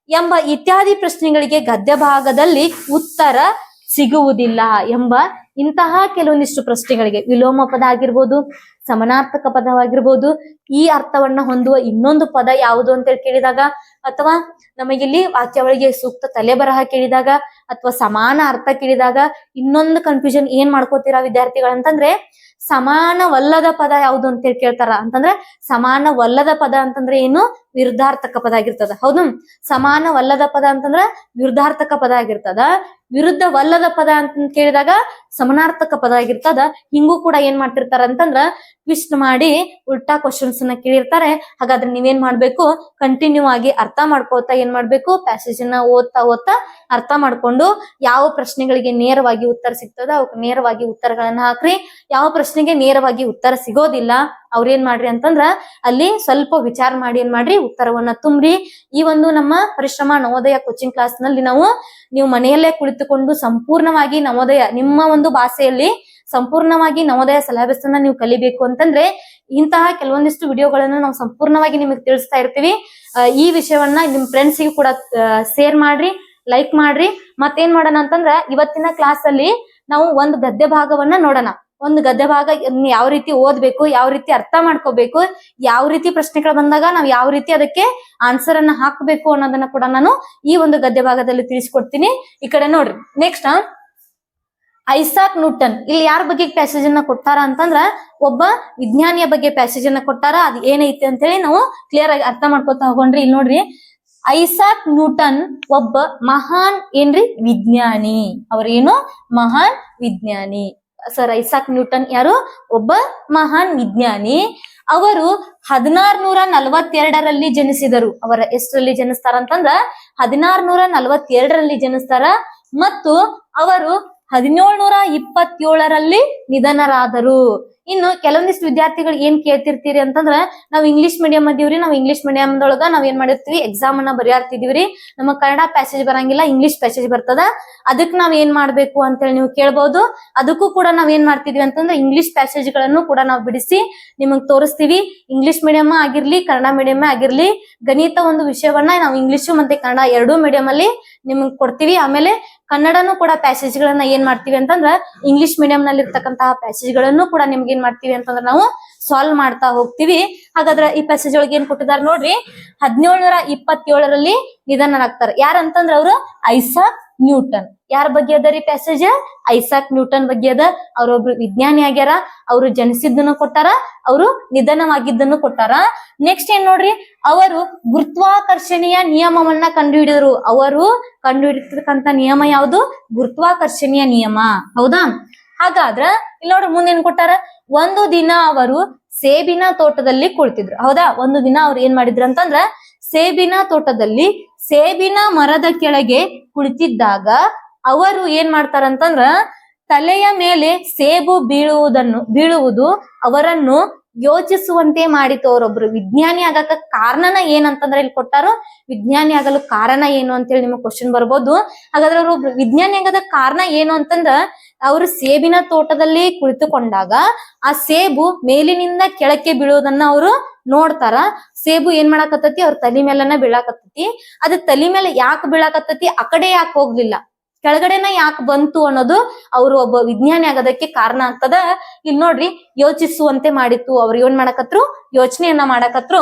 Speaker 1: ಎಂಬ ಇತ್ಯಾದಿ ಪ್ರಶ್ನೆಗಳಿಗೆ ಗದ್ಯ ಭಾಗದಲ್ಲಿ ಉತ್ತರ ಸಿಗುವುದಿಲ್ಲ ಎಂಬ ಇಂತಹ ಕೆಲವೊಂದಿಷ್ಟು ಪ್ರಶ್ನೆಗಳಿಗೆ ವಿಲೋಮ ಪದ ಆಗಿರ್ಬೋದು, ಸಮನಾರ್ಥಕ ಪದವಾಗಿರ್ಬೋದು, ಈ ಅರ್ಥವನ್ನ ಹೊಂದುವ ಇನ್ನೊಂದು ಪದ ಯಾವುದು ಅಂತೇಳಿ ಕೇಳಿದಾಗ, ಅಥವಾ ನಮಗಿಲ್ಲಿ ವಾಕ್ಯಾವಳಿಗೆ ಸೂಕ್ತ ತಲೆ ಬರಹ ಕೇಳಿದಾಗ, ಅಥವಾ ಸಮಾನ ಅರ್ಥ ಕೇಳಿದಾಗ ಇನ್ನೊಂದು ಕನ್ಫ್ಯೂಷನ್ ಏನ್ ಮಾಡ್ಕೋತೀರಾ ವಿದ್ಯಾರ್ಥಿಗಳಂತಂದ್ರೆ, ಸಮಾನವಲ್ಲದ ಪದ ಯಾವುದು ಅಂತೇಳಿ ಕೇಳ್ತಾರ. ಅಂತಂದ್ರೆ ಸಮಾನವಲ್ಲದ ಪದ ಅಂತಂದ್ರೆ ಏನು, ವಿರುದ್ಧಾರ್ಥಕ ಪದ ಆಗಿರ್ತದ. ಹೌದು, ಸಮಾನವಲ್ಲದ ಪದ ಅಂತಂದ್ರ ವಿರುದ್ಧಾರ್ಥಕ ಪದ ಆಗಿರ್ತದ. ವಿರುದ್ಧವಲ್ಲದ ಪದ ಅಂತ ಕೇಳಿದಾಗ ಸಮಾನಾರ್ಥಕ ಪದ ಆಗಿರ್ತದ. ಹಿಂಗೂ ಕೂಡ ಏನ್ ಮಾಡ್ತಿರ್ತಾರ ಅಂತಂದ್ರ ಟ್ವಿಸ್ಟ್ ಮಾಡಿ ಉಲ್ಟಾ ಕ್ವಶನ್ಸ್ ಅನ್ನ ಕೇಳಿರ್ತಾರೆ. ಹಾಗಾದ್ರೆ ನೀವೇನ್ ಮಾಡ್ಬೇಕು, ಕಂಟಿನ್ಯೂ ಆಗಿ ಅರ್ಥ ಮಾಡ್ಕೋತಾ ಏನ್ ಮಾಡ್ಬೇಕು, ಪ್ಯಾಸೇಜ್ ಅನ್ನ ಓದ್ತಾ ಅರ್ಥ ಮಾಡ್ಕೊಂಡು ಯಾವ ಪ್ರಶ್ನೆಗಳಿಗೆ ನೇರವಾಗಿ ಉತ್ತರ ಸಿಗ್ತದ ಅವಕ್ಕೆ ನೇರವಾಗಿ ಉತ್ತರಗಳನ್ನ ಹಾಕ್ರಿ. ಯಾವ ಪ್ರಶ್ನೆಗೆ ನೇರವಾಗಿ ಉತ್ತರ ಸಿಗೋದಿಲ್ಲ ಅವ್ರೇನ್ ಮಾಡ್ರಿ ಅಂತಂದ್ರ ಅಲ್ಲಿ ಸ್ವಲ್ಪ ವಿಚಾರ ಮಾಡಿ ಏನ್ ಮಾಡ್ರಿ, ಉತ್ತರವನ್ನ ತುಂಬ್ರಿ. ಈ ಒಂದು ನಮ್ಮ ಪರಿಶ್ರಮ ನವೋದಯ ಕೋಚಿಂಗ್ ಕ್ಲಾಸ್ ನಲ್ಲಿ ನೀವು ಮನೆಯಲ್ಲೇ ಕುಳಿತುಕೊಂಡು ಸಂಪೂರ್ಣವಾಗಿ ನವೋದಯ ನಿಮ್ಮ ಒಂದು ಭಾಷೆಯಲ್ಲಿ ಸಂಪೂರ್ಣವಾಗಿ ನವೋದಯ ಸಿಲೆಬಸ್ ಅನ್ನ ನೀವು ಕಲಿಬೇಕು ಅಂತಂದ್ರೆ ಇಂತಹ ಕೆಲವೊಂದಿಷ್ಟು ವಿಡಿಯೋಗಳನ್ನ ನಾವು ಸಂಪೂರ್ಣವಾಗಿ ನಿಮಗೆ ತಿಳಿಸ್ತಾ ಇರ್ತೀವಿ. ಈ ವಿಷಯವನ್ನ ನಿಮ್ ಫ್ರೆಂಡ್ಸ್ಗೂ ಕೂಡ ಶೇರ್ ಮಾಡ್ರಿ, ಲೈಕ್ ಮಾಡ್ರಿ. ಮತ್ತೇನ್ ಮಾಡೋಣ ಅಂತಂದ್ರ ಇವತ್ತಿನ ಕ್ಲಾಸ್ ಅಲ್ಲಿ ನಾವು ಒಂದು ಗದ್ಯ ಭಾಗವನ್ನ ನೋಡೋಣ. ಒಂದು ಗದ್ಯ ಭಾಗ ಯಾವ ರೀತಿ ಓದ್ಬೇಕು, ಯಾವ ರೀತಿ ಅರ್ಥ ಮಾಡ್ಕೋಬೇಕು, ಯಾವ ರೀತಿ ಪ್ರಶ್ನೆಗಳು ಬಂದಾಗ ನಾವು ಯಾವ ರೀತಿ ಅದಕ್ಕೆ ಆನ್ಸರ್ ಅನ್ನ ಹಾಕ್ಬೇಕು ಅನ್ನೋದನ್ನ ಕೂಡ ನಾನು ಈ ಒಂದು ಗದ್ಯ ಭಾಗದಲ್ಲಿ ತಿಳಿಸ್ಕೊಡ್ತೀನಿ. ಈ ಕಡೆ ನೋಡ್ರಿ. Next, Isaac Newton. ಇಲ್ಲಿ ಯಾರ ಬಗ್ಗೆ ಪ್ಯಾಸೇಜ್ ಅನ್ನ ಕೊಟ್ಟಾರ ಅಂತಂದ್ರ ಒಬ್ಬ ವಿಜ್ಞಾನಿಯ ಬಗ್ಗೆ ಪ್ಯಾಸೇಜ್ ಅನ್ನ ಕೊಟ್ಟಾರ. ಅದು ಏನೈತಿ ಅಂತ ಹೇಳಿ ನಾವು ಕ್ಲಿಯರ್ ಆಗಿ ಅರ್ಥ ಮಾಡ್ಕೊತಾ ಹೋಗೋಣ್ರಿ. ಇಲ್ಲಿ ನೋಡ್ರಿ, ಐಸಾಕ್ ನ್ಯೂಟನ್ ಒಬ್ಬ ಮಹಾನ್ ಏನ್ರಿ ವಿಜ್ಞಾನಿ. ಅವ್ರೇನು ಮಹಾನ್ ವಿಜ್ಞಾನಿ. ಸರ್ ಐಸಾಕ್ ನ್ಯೂಟನ್ ಯಾರು, ಒಬ್ಬ ಮಹಾನ್ ವಿಜ್ಞಾನಿ. ಅವರು 1642ರಲ್ಲಿ ಜನಿಸಿದರು. ಅವರ ಎಷ್ಟರಲ್ಲಿ ಜನಿಸ್ತಾರ ಅಂತಂದ್ರ 1642ರಲ್ಲಿ ಜನಿಸ್ತಾರ. ಮತ್ತು ಅವರು 1727ರಲ್ಲಿ ನಿಧನರಾದರು. ಇನ್ನು ಕೆಲವೊಂದಿಷ್ಟು ವಿದ್ಯಾರ್ಥಿಗಳು ಏನ್ ಕೇಳ್ತಿರ್ತೀರಿ ಅಂತಂದ್ರ, ನಾವ್ ಇಂಗ್ಲಿಷ್ ಮೀಡಿಯಂ ಅದೀವ್ರಿ, ನಾವ್ ಇಂಗ್ಲಿಷ್ ಮೀಡಿಯಂದೊಳಗ ನಾವ್ ಏನ್ ಮಾಡಿರ್ತೀವಿ, ಎಕ್ಸಾಮ್ ಅನ್ನ ಬರೆಯಾರ್ತಿದೀವ್ರಿ, ನಮಗ್ ಕನ್ನಡ ಪ್ಯಾಸೇಜ್ ಬರಂಗಿಲ್ಲ, ಇಂಗ್ಲಿಷ್ ಪ್ಯಾಸೇಜ್ ಬರ್ತದ, ಅದಕ್ ನಾವ್ ಏನ್ ಮಾಡ್ಬೇಕು ಅಂತೇಳಿ ನೀವು ಕೇಳ್ಬಹುದು. ಅದಕ್ಕೂ ಕೂಡ ನಾವ್ ಏನ್ ಮಾಡ್ತಿದ್ವಿ ಅಂತಂದ್ರೆ ಇಂಗ್ಲಿಷ್ ಪ್ಯಾಸೇಜ್ ಗಳನ್ನು ಕೂಡ ನಾವು ಬಿಡಿಸಿ ನಿಮಗ್ ತೋರಿಸ್ತೀವಿ. ಇಂಗ್ಲಿಷ್ ಮೀಡಿಯಂ ಆಗಿರ್ಲಿ, ಕನ್ನಡ ಮೀಡಿಯಂ ಆಗಿರ್ಲಿ, ಗಣಿತ ಒಂದು ವಿಷಯವನ್ನ ನಾವು ಇಂಗ್ಲಿಷು ಮತ್ತೆ ಕನ್ನಡ ಎರಡೂ ಮೀಡಿಯಂ ಅಲ್ಲಿ ನಿಮಗ್ ಕೊಡ್ತೀವಿ. ಆಮೇಲೆ ಕನ್ನಡನು ಕೂಡ ಪ್ಯಾಸೇಜ್ ಗಳನ್ನ ಏನ್ ಮಾಡ್ತೀವಿ ಅಂತಂದ್ರ ಇಂಗ್ಲಿಷ್ ಮೀಡಿಯಂ ನಲ್ಲಿ ಇರ್ತಕ್ಕಂತಹ ಪ್ಯಾಸೇಜ್ ಗಳನ್ನು ಕೂಡ ನಿಮ್ಗೆ ಏನ್ ಮಾಡ್ತೀವಿ ಅಂತಂದ್ರ ನಾವು ಸಾಲ್ವ್ ಮಾಡ್ತಾ ಹೋಗ್ತೀವಿ. ಹಾಗಾದ್ರೆ ಈ ಪ್ಯಾಸೇಜ್ ಒಳಗೆ ಏನ್ ಕೊಟ್ಟಿದ್ದಾರೆ ನೋಡ್ರಿ, 1727ರಲ್ಲಿ ನಿಧನರಾಗ್ತಾರೆ. ಯಾರಂತಂದ್ರ ಅವರು ಐಸಾಕ್ ನ್ಯೂಟನ್. ಯಾರ ಬಗ್ಗೆ ಅದ ರೀ ಪ್ಯಾಸೇಜ್, ಐಸಾಕ್ ನ್ಯೂಟನ್ ಬಗ್ಗೆ ಅದ. ಅವ್ರೊಬ್ರು ವಿಜ್ಞಾನಿ ಆಗ್ಯಾರ, ಅವರು ಜನಿಸಿದ್ದನ್ನು ಕೊಟ್ಟಾರ, ಅವರು ನಿಧನವಾಗಿದ್ದನ್ನು ಕೊಟ್ಟಾರ. ನೆಕ್ಸ್ಟ್ ಏನ್ ನೋಡ್ರಿ, ಅವರು ಗುರುತ್ವಾಕರ್ಷಣೆಯ ನಿಯಮವನ್ನ ಕಂಡುಹಿಡಿದರು. ಅವರು ಕಂಡುಹಿಡಿತಕ್ಕಂತ ನಿಯಮ ಯಾವುದು, ಗುರುತ್ವಾಕರ್ಷಣೆಯ ನಿಯಮ. ಹೌದಾ? ಹಾಗಾದ್ರ ಇಲ್ಲಿ ನೋಡ್ರಿ ಮುಂದೆ ಏನ್ ಕೊಟ್ಟಾರ, ಒಂದು ದಿನ ಅವರು ಸೇಬಿನ ತೋಟದಲ್ಲಿ ಕುಳಿತಿದ್ರು. ಹೌದಾ? ಒಂದು ದಿನ ಅವ್ರು ಏನ್ ಮಾಡಿದ್ರು ಅಂತಂದ್ರ ಸೇಬಿನ ತೋಟದಲ್ಲಿ ಸೇಬಿನ ಮರದ ಕೆಳಗೆ ಕುಳಿತಿದ್ದಾಗ ಅವರು ಏನ್ ಮಾಡ್ತಾರಂತಂದ್ರ ತಲೆಯ ಮೇಲೆ ಸೇಬು ಬೀಳುವುದು ಅವರನ್ನು ಯೋಚಿಸುವಂತೆ ಮಾಡಿತು. ಅವರೊಬ್ರು ವಿಜ್ಞಾನಿ ಆಗಕ ಕಾರಣನ ಏನಂತಂದ್ರೆ ಇಲ್ಲಿ ಕೊಟ್ಟಾರು, ವಿಜ್ಞಾನಿ ಆಗಲು ಕಾರಣ ಏನು ಅಂತೇಳಿ ನಿಮಗೆ ಕ್ವಶನ್ ಬರ್ಬೋದು. ಹಾಗಾದ್ರೆ ಅವ್ರೊಬ್ರು ವಿಜ್ಞಾನಿ ಆಗದ ಕಾರಣ ಏನು ಅಂತಂದ್ರ ಅವರು ಸೇಬಿನ ತೋಟದಲ್ಲಿ ಕುಳಿತುಕೊಂಡಾಗ ಆ ಸೇಬು ಮೇಲಿನಿಂದ ಕೆಳಕ್ಕೆ ಬೀಳುವುದನ್ನ ಅವರು ನೋಡ್ತಾರ. ಸೇಬು ಏನ್ ಮಾಡಾಕತ್ತತಿ, ಅವ್ರ ತಲೆ ಮೇಲನ್ನ ಬೀಳಾಕತ್ತತಿ. ಅದು ತಲೆ ಮೇಲೆ ಯಾಕೆ ಬೀಳಾಕತ್ತತಿ, ಆ ಕಡೆ ಯಾಕೆ ಹೋಗ್ಲಿಲ್ಲ, ಕೆಳಗಡೆನ ಯಾಕೆ ಬಂತು ಅನ್ನೋದು ಅವರು ಒಬ್ಬ ವಿಜ್ಞಾನಿ ಆಗೋದಕ್ಕೆ ಕಾರಣ ಆಗ್ತದ. ಇಲ್ಲಿ ನೋಡ್ರಿ, ಯೋಚಿಸುವಂತೆ ಮಾಡಿತ್ತು. ಅವ್ರು ಏನ್ ಮಾಡಕತ್ರು, ಯೋಚನೆಯನ್ನ ಮಾಡಕತ್ರು.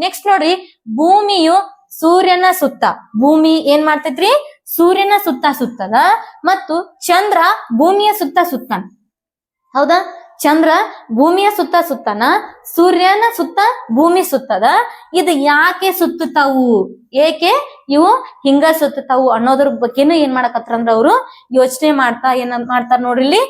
Speaker 1: ನೆಕ್ಸ್ಟ್ ನೋಡ್ರಿ, ಭೂಮಿಯು ಸೂರ್ಯನ ಸುತ್ತ, ಭೂಮಿ ಏನ್ ಮಾಡ್ತೈತ್ರಿ, ಸೂರ್ಯನ ಸುತ್ತದ ಮತ್ತು ಚಂದ್ರ ಭೂಮಿಯ ಸುತ್ತನ. ಹೌದಾ? ಚಂದ್ರ ಭೂಮಿಯ ಸುತ್ತನ, ಸೂರ್ಯನ ಸುತ್ತ ಭೂಮಿ ಸುತ್ತದ. ಇದು ಯಾಕೆ ಸುತ್ತುತ್ತಾವು, ಏಕೆ ಇವು ಹಿಂಗ ಸುತ್ತಾವು ಅನ್ನೋದ್ರ ಬಗ್ಗೆನೂ ಏನ್ ಮಾಡಕತ್ರ ಅಂದ್ರ ಅವರು ಯೋಚನೆ ಏನ್ ಮಾಡ್ತಾರ ನೋಡ್ರಿ ಇಲ್ಲಿ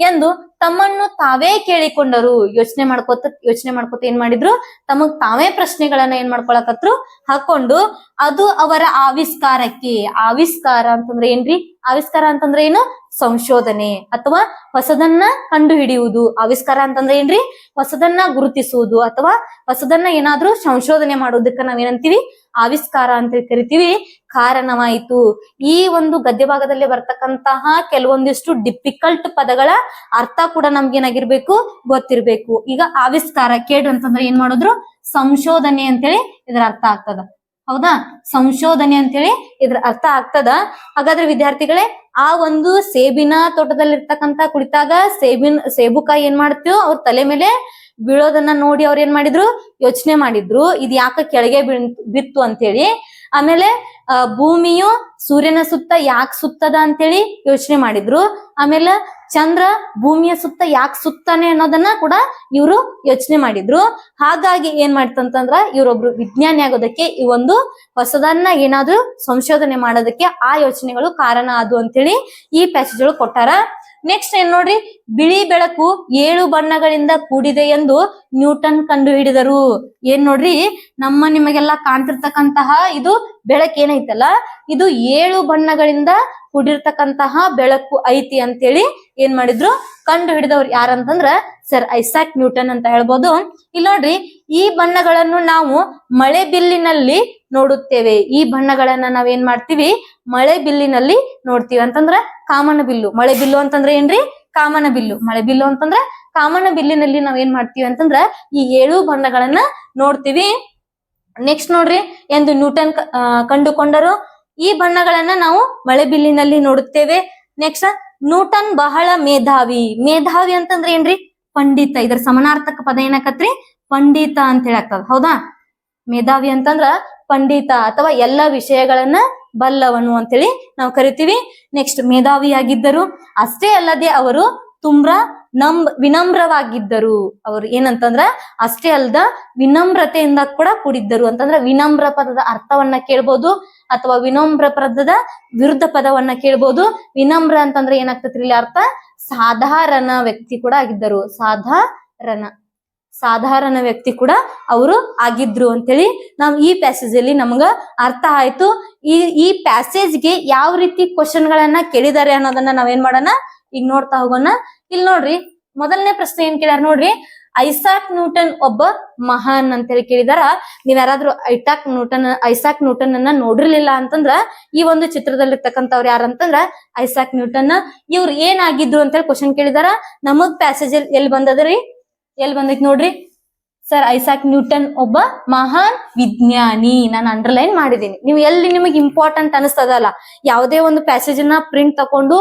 Speaker 1: ಎಂದು ತಮ್ಮನ್ನು ತಾವೇ ಕೇಳಿಕೊಂಡರು. ಯೋಚನೆ ಮಾಡ್ಕೋತ ಏನ್ ಮಾಡಿದ್ರು, ತಮಗ್ ತಾವೇ ಪ್ರಶ್ನೆಗಳನ್ನ ಏನ್ ಮಾಡ್ಕೊಳಕತ್ರು, ಹಾಕೊಂಡು ಅದು ಅವರ ಆವಿಷ್ಕಾರಕ್ಕೆ. ಆವಿಷ್ಕಾರ ಅಂತಂದ್ರೆ ಏನ್ರಿ? ಆವಿಷ್ಕಾರ ಅಂತಂದ್ರೆ ಏನು? ಸಂಶೋಧನೆ ಅಥವಾ ಹೊಸದನ್ನ ಕಂಡು ಹಿಡಿಯುವುದು. ಆವಿಷ್ಕಾರ ಅಂತಂದ್ರೆ ಏನ್ರಿ? ಹೊಸದನ್ನ ಗುರುತಿಸುವುದು ಅಥವಾ ಹೊಸದನ್ನ ಏನಾದ್ರೂ ಸಂಶೋಧನೆ ಮಾಡೋದಕ್ಕ ನಾವೇನಂತೀವಿ? ಆವಿಷ್ಕಾರ ಅಂತ ಕರಿತೀವಿ. ಕಾರಣವಾಯಿತು. ಈ ಒಂದು ಗದ್ಯ ಭಾಗದಲ್ಲಿ ಬರ್ತಕ್ಕಂತಹ ಕೆಲವೊಂದಿಷ್ಟು ಡಿಫಿಕಲ್ಟ್ ಪದಗಳ ಅರ್ಥ ಕೂಡ ನಮ್ಗೇನಾಗಿರ್ಬೇಕು, ಗೊತ್ತಿರ್ಬೇಕು. ಈಗ ಆವಿಷ್ಕಾರ ಕೇಳ್ರಿ ಅಂತಂದ್ರೆ ಏನ್ ಮಾಡಿದ್ರು? ಸಂಶೋಧನೆ ಅಂತೇಳಿ ಇದ್ರ ಅರ್ಥ ಆಗ್ತದ. ಹೌದಾ? ಸಂಶೋಧನೆ ಅಂತೇಳಿ ಇದ್ರ ಅರ್ಥ ಆಗ್ತದ. ಹಾಗಾದ್ರೆ ವಿದ್ಯಾರ್ಥಿಗಳೇ, ಆ ಒಂದು ಸೇಬಿನ ತೋಟದಲ್ಲಿ ಇರ್ತಕ್ಕಂತ ಕುಳಿತಾಗ ಸೇಬುಕಾಯಿ ಏನ್ ಮಾಡ್ತೀವಿ, ಅವ್ರ ತಲೆ ಮೇಲೆ ಬೀಳೋದನ್ನ ನೋಡಿ ಅವ್ರ ಏನ್ ಮಾಡಿದ್ರು, ಯೋಚನೆ ಮಾಡಿದ್ರು, ಇದು ಯಾಕ ಕೆಳಗೆ ಬಿತ್ತು ಅಂತೇಳಿ. ಆಮೇಲೆ ಭೂಮಿಯು ಸೂರ್ಯನ ಸುತ್ತ ಯಾಕೆ ಸುತ್ತದ ಅಂತೇಳಿ ಯೋಚನೆ ಮಾಡಿದ್ರು. ಆಮೇಲೆ ಚಂದ್ರ ಭೂಮಿಯ ಸುತ್ತ ಯಾಕೆ ಸುತ್ತಾನೆ ಅನ್ನೋದನ್ನ ಕೂಡ ಇವರು ಯೋಚನೆ ಮಾಡಿದ್ರು. ಹಾಗಾಗಿ ಏನ್ ಮಾಡ್ತಂತಂದ್ರ ಇವ್ರೊಬ್ರು ವಿಜ್ಞಾನಿ ಆಗೋದಕ್ಕೆ, ಈ ಒಂದು ಹೊಸದನ್ನ ಏನಾದ್ರೂ ಸಂಶೋಧನೆ ಮಾಡೋದಕ್ಕೆ ಆ ಯೋಚನೆಗಳು ಕಾರಣ ಅದು ಅಂತೇಳಿ ಈ ಪ್ಯಾಸೇಜ್ ಒಳಗೆ ಕೊಟ್ಟಾರ. ನೆಕ್ಸ್ಟ್ ಏನ್ ನೋಡ್ರಿ, ಬಿಳಿ ಬೆಳಕು 7 ಬಣ್ಣಗಳಿಂದ ಕೂಡಿದೆ ಎಂದು ನ್ಯೂಟನ್ ಕಂಡು ಹಿಡಿದರು. ಏನ್ ನೋಡ್ರಿ, ನಿಮಗೆಲ್ಲ ಕಾಣ್ತಿರ್ತಕ್ಕಂತಹ ಇದು ಬೆಳಕು ಏನೈತಲ್ಲ, ಇದು 7 ಬಣ್ಣಗಳಿಂದ ಕೂಡಿರ್ತಕ್ಕಂತಹ ಬೆಳಕು ಐತಿ ಅಂತೇಳಿ ಏನ್ ಮಾಡಿದ್ರು, ಕಂಡು ಹಿಡಿದವ್ರು ಯಾರಂತಂದ್ರ ಸರ್ ಐಸಾಕ್ ನ್ಯೂಟನ್ ಅಂತ ಹೇಳ್ಬೋದು. ಇಲ್ಲಿ ನೋಡ್ರಿ, ಈ ಬಣ್ಣಗಳನ್ನು ನಾವು ಮಳೆ ಬಿಲ್ಲಿನಲ್ಲಿ ನೋಡುತ್ತೇವೆ. ಈ ಬಣ್ಣಗಳನ್ನ ನಾವೇನ್ ಮಾಡ್ತೀವಿ, ಮಳೆ ಬಿಲ್ಲಿನಲ್ಲಿ ನೋಡ್ತೀವಿ. ಅಂತಂದ್ರ ಕಾಮನ ಬಿಲ್ಲು. ಮಳೆ ಬಿಲ್ಲು ಅಂತಂದ್ರೆ ಏನ್ರಿ? ಕಾಮನ ಬಿಲ್ಲು. ಮಳೆ ಬಿಲ್ಲು ಅಂತಂದ್ರೆ ಕಾಮನ ಬಿಲ್ಲಿನಲ್ಲಿ ನಾವ್ ಏನ್ ಮಾಡ್ತೀವಿ ಅಂತಂದ್ರ ಈ 7 ಬಣ್ಣಗಳನ್ನ ನೋಡ್ತೀವಿ. ನೆಕ್ಸ್ಟ್ ನೋಡ್ರಿ, ಎಂದು ನ್ಯೂಟನ್ ಕಂಡುಕೊಂಡರು. ಈ ಬಣ್ಣಗಳನ್ನ ನಾವು ಮಳೆ ಬಿಲ್ಲಿನಲ್ಲಿ ನೋಡುತ್ತೇವೆ. ನೆಕ್ಸ್ಟ್, ನ್ಯೂಟನ್ ಬಹಳ ಮೇಧಾವಿ. ಮೇಧಾವಿ ಅಂತಂದ್ರೆ ಏನ್ರಿ? ಪಂಡಿತ. ಇದರ ಸಮಾನಾರ್ಥಕ ಪದ ಏನಾಕತ್ರಿ? ಪಂಡಿತ ಅಂತ ಹೇಳಾಗ್ತದ. ಹೌದಾ? ಮೇಧಾವಿ ಅಂತಂದ್ರ ಪಂಡಿತ ಅಥವಾ ಎಲ್ಲ ವಿಷಯಗಳನ್ನ ಬಲ್ಲವನು ಅಂತೇಳಿ ನಾವು ಕರಿತೀವಿ. ನೆಕ್ಸ್ಟ್, ಮೇಧಾವಿಯಾಗಿದ್ದರು. ಅಷ್ಟೇ ಅಲ್ಲದೆ ಅವರು ತುಂಬಾ ವಿನಮ್ರವಾಗಿದ್ದರು. ಅವರು ಏನಂತಂದ್ರ ಅಷ್ಟೇ ಅಲ್ದ ವಿನಮ್ರತೆಯಿಂದ ಕೂಡ ಕೂಡಿದ್ದರು. ಅಂತಂದ್ರ ವಿನಮ್ರ ಪದದ ಅರ್ಥವನ್ನ ಕೇಳ್ಬೋದು ಅಥವಾ ವಿನಮ್ರ ಪದದ ವಿರುದ್ಧ ಪದವನ್ನ ಕೇಳ್ಬೋದು. ವಿನಮ್ರ ಅಂತಂದ್ರೆ ಏನಾಗ್ತತ್ರಿ ಇಲ್ಲಿ ಅರ್ಥ? ಸಾಧಾರಣ ವ್ಯಕ್ತಿ ಕೂಡ ಆಗಿದ್ದರು. ಸಾಧಾರಣ ವ್ಯಕ್ತಿ ಕೂಡ ಅವರು ಆಗಿದ್ರು ಅಂತೇಳಿ ನಾವ್ ಈ ಪ್ಯಾಸೇಜ್ ಅಲ್ಲಿ ನಮ್ಗ ಅರ್ಥ ಆಯ್ತು. ಈ ಪ್ಯಾಸೇಜ್ಗೆ ಯಾವ ರೀತಿ ಕ್ವಶನ್ ಗಳನ್ನ ಕೇಳಿದಾರೆ ಅನ್ನೋದನ್ನ ನಾವೇನ್ ಮಾಡೋಣ, ಈಗ ನೋಡ್ತಾ ಹೋಗೋಣ. ಇಲ್ಲಿ ನೋಡ್ರಿ, ಮೊದಲನೇ ಪ್ರಶ್ನೆ ಏನ್ ಕೇಳ್ಯಾರ ನೋಡ್ರಿ, ಐಸಾಕ್ ನ್ಯೂಟನ್ ಒಬ್ಬ ಮಹಾನ್ ಅಂತೇಳಿ ಕೇಳಿದಾರ. ನೀವ್ ಯಾರಾದ್ರೂ ಐಸಾಕ್ ನ್ಯೂಟನ್ ಅನ್ನ ನೋಡಿರ್ಲಿಲ್ಲ ಅಂತಂದ್ರ ಈ ಒಂದು ಚಿತ್ರದಲ್ಲಿರ್ತಕ್ಕಂಥವ್ರು ಯಾರಂತಂದ್ರ ಐಸಾಕ್ ನ್ಯೂಟನ್. ಇವ್ರು ಏನಾಗಿದ್ರು ಅಂತೇಳಿ ಕ್ವಶನ್ ಕೇಳಿದಾರ. ನಮಗ್ ಪ್ಯಾಸೇಜ್ ಎಲ್ಲಿ ಬಂದೈತಿ ನೋಡ್ರಿ, ಸರ್ ಐಸಾಕ್ ನ್ಯೂಟನ್ ಒಬ್ಬ ಮಹಾನ್ ವಿಜ್ಞಾನಿ. ನಾನು ಅಂಡರ್ಲೈನ್ ಮಾಡಿದ್ದೀನಿ. ನೀವು ಎಲ್ಲಿ ನಿಮಗೆ ಇಂಪಾರ್ಟೆಂಟ್ ಅನಿಸ್ತದಲ್ಲ, ಯಾವುದೇ ಒಂದು ಪ್ಯಾಸೇಜ್ ನ ಪ್ರಿಂಟ್ ತಕೊಂಡು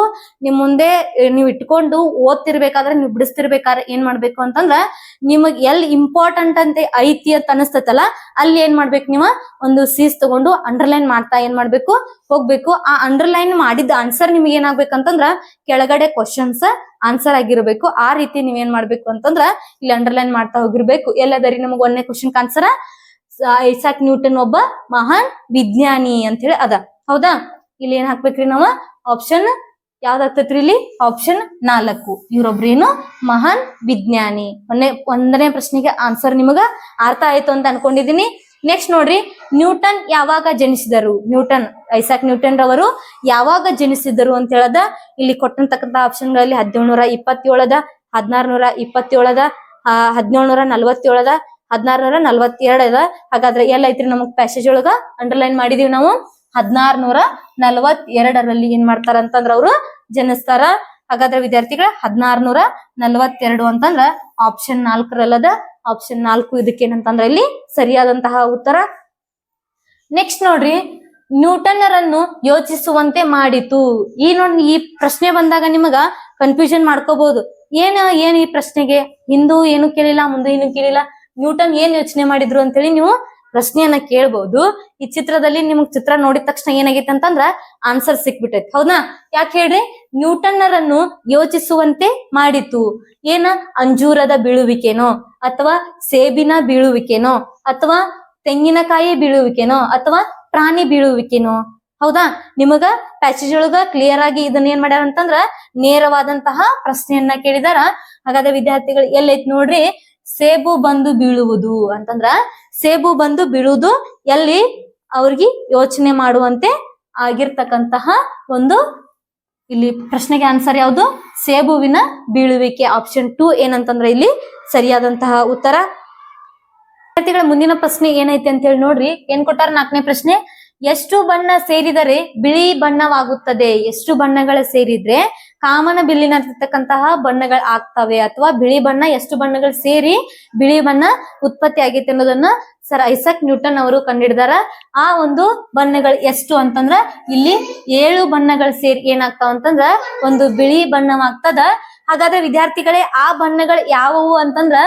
Speaker 1: ನಿಮ್ ಮುಂದೆ ನೀವು ಇಟ್ಕೊಂಡು ಓದ್ತಿರ್ಬೇಕಾದ್ರೆ, ನೀವು ಬಿಡಿಸ್ತಿರ್ಬೇಕಾದ್ರೆ ಏನ್ ಮಾಡ್ಬೇಕು ಅಂತಂದ್ರ, ನಿಮಗ್ ಎಲ್ಲಿ ಇಂಪಾರ್ಟೆಂಟ್ ಅಂತ ಐತಿ ಅಂತ ಅನಿಸ್ತತಲ್ಲ, ಅಲ್ಲಿ ಏನ್ ಮಾಡ್ಬೇಕು, ನೀವು ಒಂದು ಸೀಸ್ ತಗೊಂಡು ಅಂಡರ್ಲೈನ್ ಮಾಡ್ತಾ ಏನ್ ಮಾಡ್ಬೇಕು, ಹೋಗ್ಬೇಕು. ಆ ಅಂಡರ್ಲೈನ್ ಮಾಡಿದ ಆನ್ಸರ್ ನಿಮ್ಗೆ ಏನಾಗ್ಬೇಕಂತಂದ್ರ ಕೆಳಗಡೆ ಕ್ವಶನ್ಸ್ ಆನ್ಸರ್ ಆಗಿರ್ಬೇಕು. ಆ ರೀತಿ ನೀವೇನ್ ಮಾಡ್ಬೇಕು ಅಂತಂದ್ರ ಇಲ್ಲಿ ಅಂಡರ್ಲೈನ್ ಮಾಡ್ತಾ ಹೋಗಿರ್ಬೇಕು. ಎಲ್ಲದರಿ ನಮಗ್ ಒಂದನೇ ಕ್ವಶನ್ ಆನ್ಸರ್ ಐಸಾಕ್ ನ್ಯೂಟನ್ ಒಬ್ಬ ಮಹಾನ್ ವಿಜ್ಞಾನಿ ಅಂತ ಹೇಳಿ ಅದ. ಹೌದಾ? ಇಲ್ಲಿ ಏನ್ ಹಾಕ್ಬೇಕ್ರಿ ನಾವು? ಆಪ್ಷನ್ ಯಾವ್ದಾಗ್ತೈತ್ರಿ ಇಲ್ಲಿ? ಆಪ್ಷನ್ 4. ಇವ್ರೊಬ್ರೇನು ಮಹಾನ್ ವಿಜ್ಞಾನಿ. ಒಂದನೇ ಪ್ರಶ್ನೆಗೆ ಆನ್ಸರ್ ನಿಮಗ ಅರ್ಥ ಆಯ್ತು ಅಂತ ಅನ್ಕೊಂಡಿದೀನಿ. ನೆಕ್ಸ್ಟ್ ನೋಡ್ರಿ, ನ್ಯೂಟನ್ ಯಾವಾಗ ಜನಿಸಿದರು? ಐಸಾಕ್ ನ್ಯೂಟನ್ ರವರು ಯಾವಾಗ ಜನಿಸಿದರು ಅಂತ ಹೇಳದ ಇಲ್ಲಿ ಕೊಟ್ಟಂತಕ್ಕಂತ ಆಪ್ಷನ್ ಗಳಲ್ಲಿ 1727, 1627, 1747, 1642. ಹಾಗಾದ್ರೆ ಎಲ್ಲೈತ್ರಿ ನಮಗ್ ಪ್ಯಾಸೇಜ್ ಒಳಗ ಅಂಡರ್ಲೈನ್ ಮಾಡಿದೀವಿ ನಾವು. 1642 ಏನ್ ಮಾಡ್ತಾರ ಅಂತಂದ್ರ ಅವರು ಜನಿಸ್ತಾರ. ಹಾಗಾದ್ರೆ ವಿದ್ಯಾರ್ಥಿಗಳ 1642 ಅಂತಂದ್ರ ಆಪ್ಷನ್ 4 ಆಪ್ಷನ್ 4 ಇದಕ್ಕೇನಂತಂದ್ರ ಇಲ್ಲಿ ಸರಿಯಾದಂತಹ ಉತ್ತರ. ನೆಕ್ಸ್ಟ್ ನೋಡ್ರಿ, ನ್ಯೂಟನ್ನರನ್ನು ಯೋಚಿಸುವಂತೆ ಮಾಡಿತು. ನೋಡಿ, ಈ ಪ್ರಶ್ನೆ ಬಂದಾಗ ನಿಮಗ ಕನ್ಫ್ಯೂಷನ್ ಮಾಡ್ಕೋಬಹುದು. ಏನ್ ಈ ಪ್ರಶ್ನೆಗೆ ಹಿಂದೂ ಏನು ಕೇಳಿಲ್ಲ, ಮುಂದೆ ಏನು ಕೇಳಿಲ್ಲ, ನ್ಯೂಟನ್ ಏನ್ ಯೋಚನೆ ಮಾಡಿದ್ರು ಅಂತೇಳಿ ನೀವು ಪ್ರಶ್ನೆಯನ್ನ ಕೇಳ್ಬಹುದು. ಈ ಚಿತ್ರದಲ್ಲಿ ನಿಮಗ್ ಚಿತ್ರ ನೋಡಿದ ತಕ್ಷಣ ಏನಾಗೈತೆ ಅಂತಂದ್ರ ಆನ್ಸರ್ ಸಿಕ್ಬಿಟ್ಟೈತಿ. ಹೌದಾ? ಯಾಕೆ ಹೇಳ್ರಿ? ನ್ಯೂಟನ್ನರನ್ನು ಯೋಚಿಸುವಂತೆ ಮಾಡಿತು. ಅಂಜೂರದ ಬೀಳುವಿಕೆನೋ, ಅಥವಾ ಸೇಬಿನ ಬೀಳುವಿಕೆನೋ, ಅಥವಾ ತೆಂಗಿನಕಾಯಿ ಬೀಳುವಿಕೆನೋ, ಅಥವಾ ಪ್ರಾಣಿ ಬೀಳುವಿಕೆನೋ? ಹೌದಾ? ನಿಮಗ ಪ್ಯಾಸೇಜ್ ಒಳಗ ಕ್ಲಿಯರ್ ಆಗಿ ಇದನ್ನ ಏನ್ ಮಾಡ್ಯಾರ ಅಂತಂದ್ರ ನೇರವಾದಂತಹ ಪ್ರಶ್ನೆಯನ್ನ ಕೇಳಿದಾರ. ಹಾಗಾದ್ರೆ ವಿದ್ಯಾರ್ಥಿಗಳು ಎಲ್ಲೈತ್ ನೋಡ್ರಿ, ಸೇಬು ಬಂದು ಬೀಳುವುದು ಅಂತಂದ್ರ ಸೇಬು ಬಂದು ಬೀಳುವುದು ಎಲ್ಲಿ ಅವ್ರಿಗೆ ಯೋಚನೆ ಮಾಡುವಂತೆ ಆಗಿರ್ತಕ್ಕಂತಹ ಒಂದು ಇಲ್ಲಿ ಪ್ರಶ್ನೆಗೆ ಆನ್ಸರ್ ಯಾವುದು? ಸೇಬುವಿನ ಬೀಳುವಿಕೆ. ಆಪ್ಷನ್ 2 ಏನಂತಂದ್ರೆ ಇಲ್ಲಿ ಸರಿಯಾದಂತಹ ಉತ್ತರ. ವಿದ್ಯಾರ್ಥಿಗಳ ಮುಂದಿನ ಪ್ರಶ್ನೆ ಏನೈತೆ ಅಂತ ಹೇಳಿ ನೋಡ್ರಿ. ಏನ್ ಕೊಟ್ಟಾರ? 4ನೇ ಪ್ರಶ್ನೆ, ಎಷ್ಟು ಬಣ್ಣ ಸೇರಿದರೆ ಬಿಳಿ ಬಣ್ಣವಾಗುತ್ತದೆ? ಎಷ್ಟು ಬಣ್ಣಗಳ ಸೇರಿದ್ರೆ ಕಾಮನ ಬಿಲ್ಲಿನಂತಿರ್ತಕ್ಕಂತಹ ಬಣ್ಣಗಳು ಆಗ್ತವೆ, ಅಥವಾ ಬಿಳಿ ಬಣ್ಣ ಎಷ್ಟು ಬಣ್ಣಗಳು ಸೇರಿ ಬಿಳಿ ಬಣ್ಣ ಉತ್ಪತ್ತಿ ಆಗೈತೆ ಅನ್ನೋದನ್ನ ಸರ್ ಐಸಕ್ ನ್ಯೂಟನ್ ಅವರು ಕಂಡಿಡಿದಾರ. ಆ ಒಂದು ಬಣ್ಣಗಳು ಎಷ್ಟು ಅಂತಂದ್ರ ಇಲ್ಲಿ 7 ಬಣ್ಣಗಳು ಸೇರಿ ಏನಾಗ್ತಾವ ಅಂತಂದ್ರ ಒಂದು ಬಿಳಿ ಬಣ್ಣವಾಗ್ತದ. ಹಾಗಾದ್ರೆ ವಿದ್ಯಾರ್ಥಿಗಳೇ ಆ ಬಣ್ಣಗಳು ಯಾವುವು ಅಂತಂದ್ರ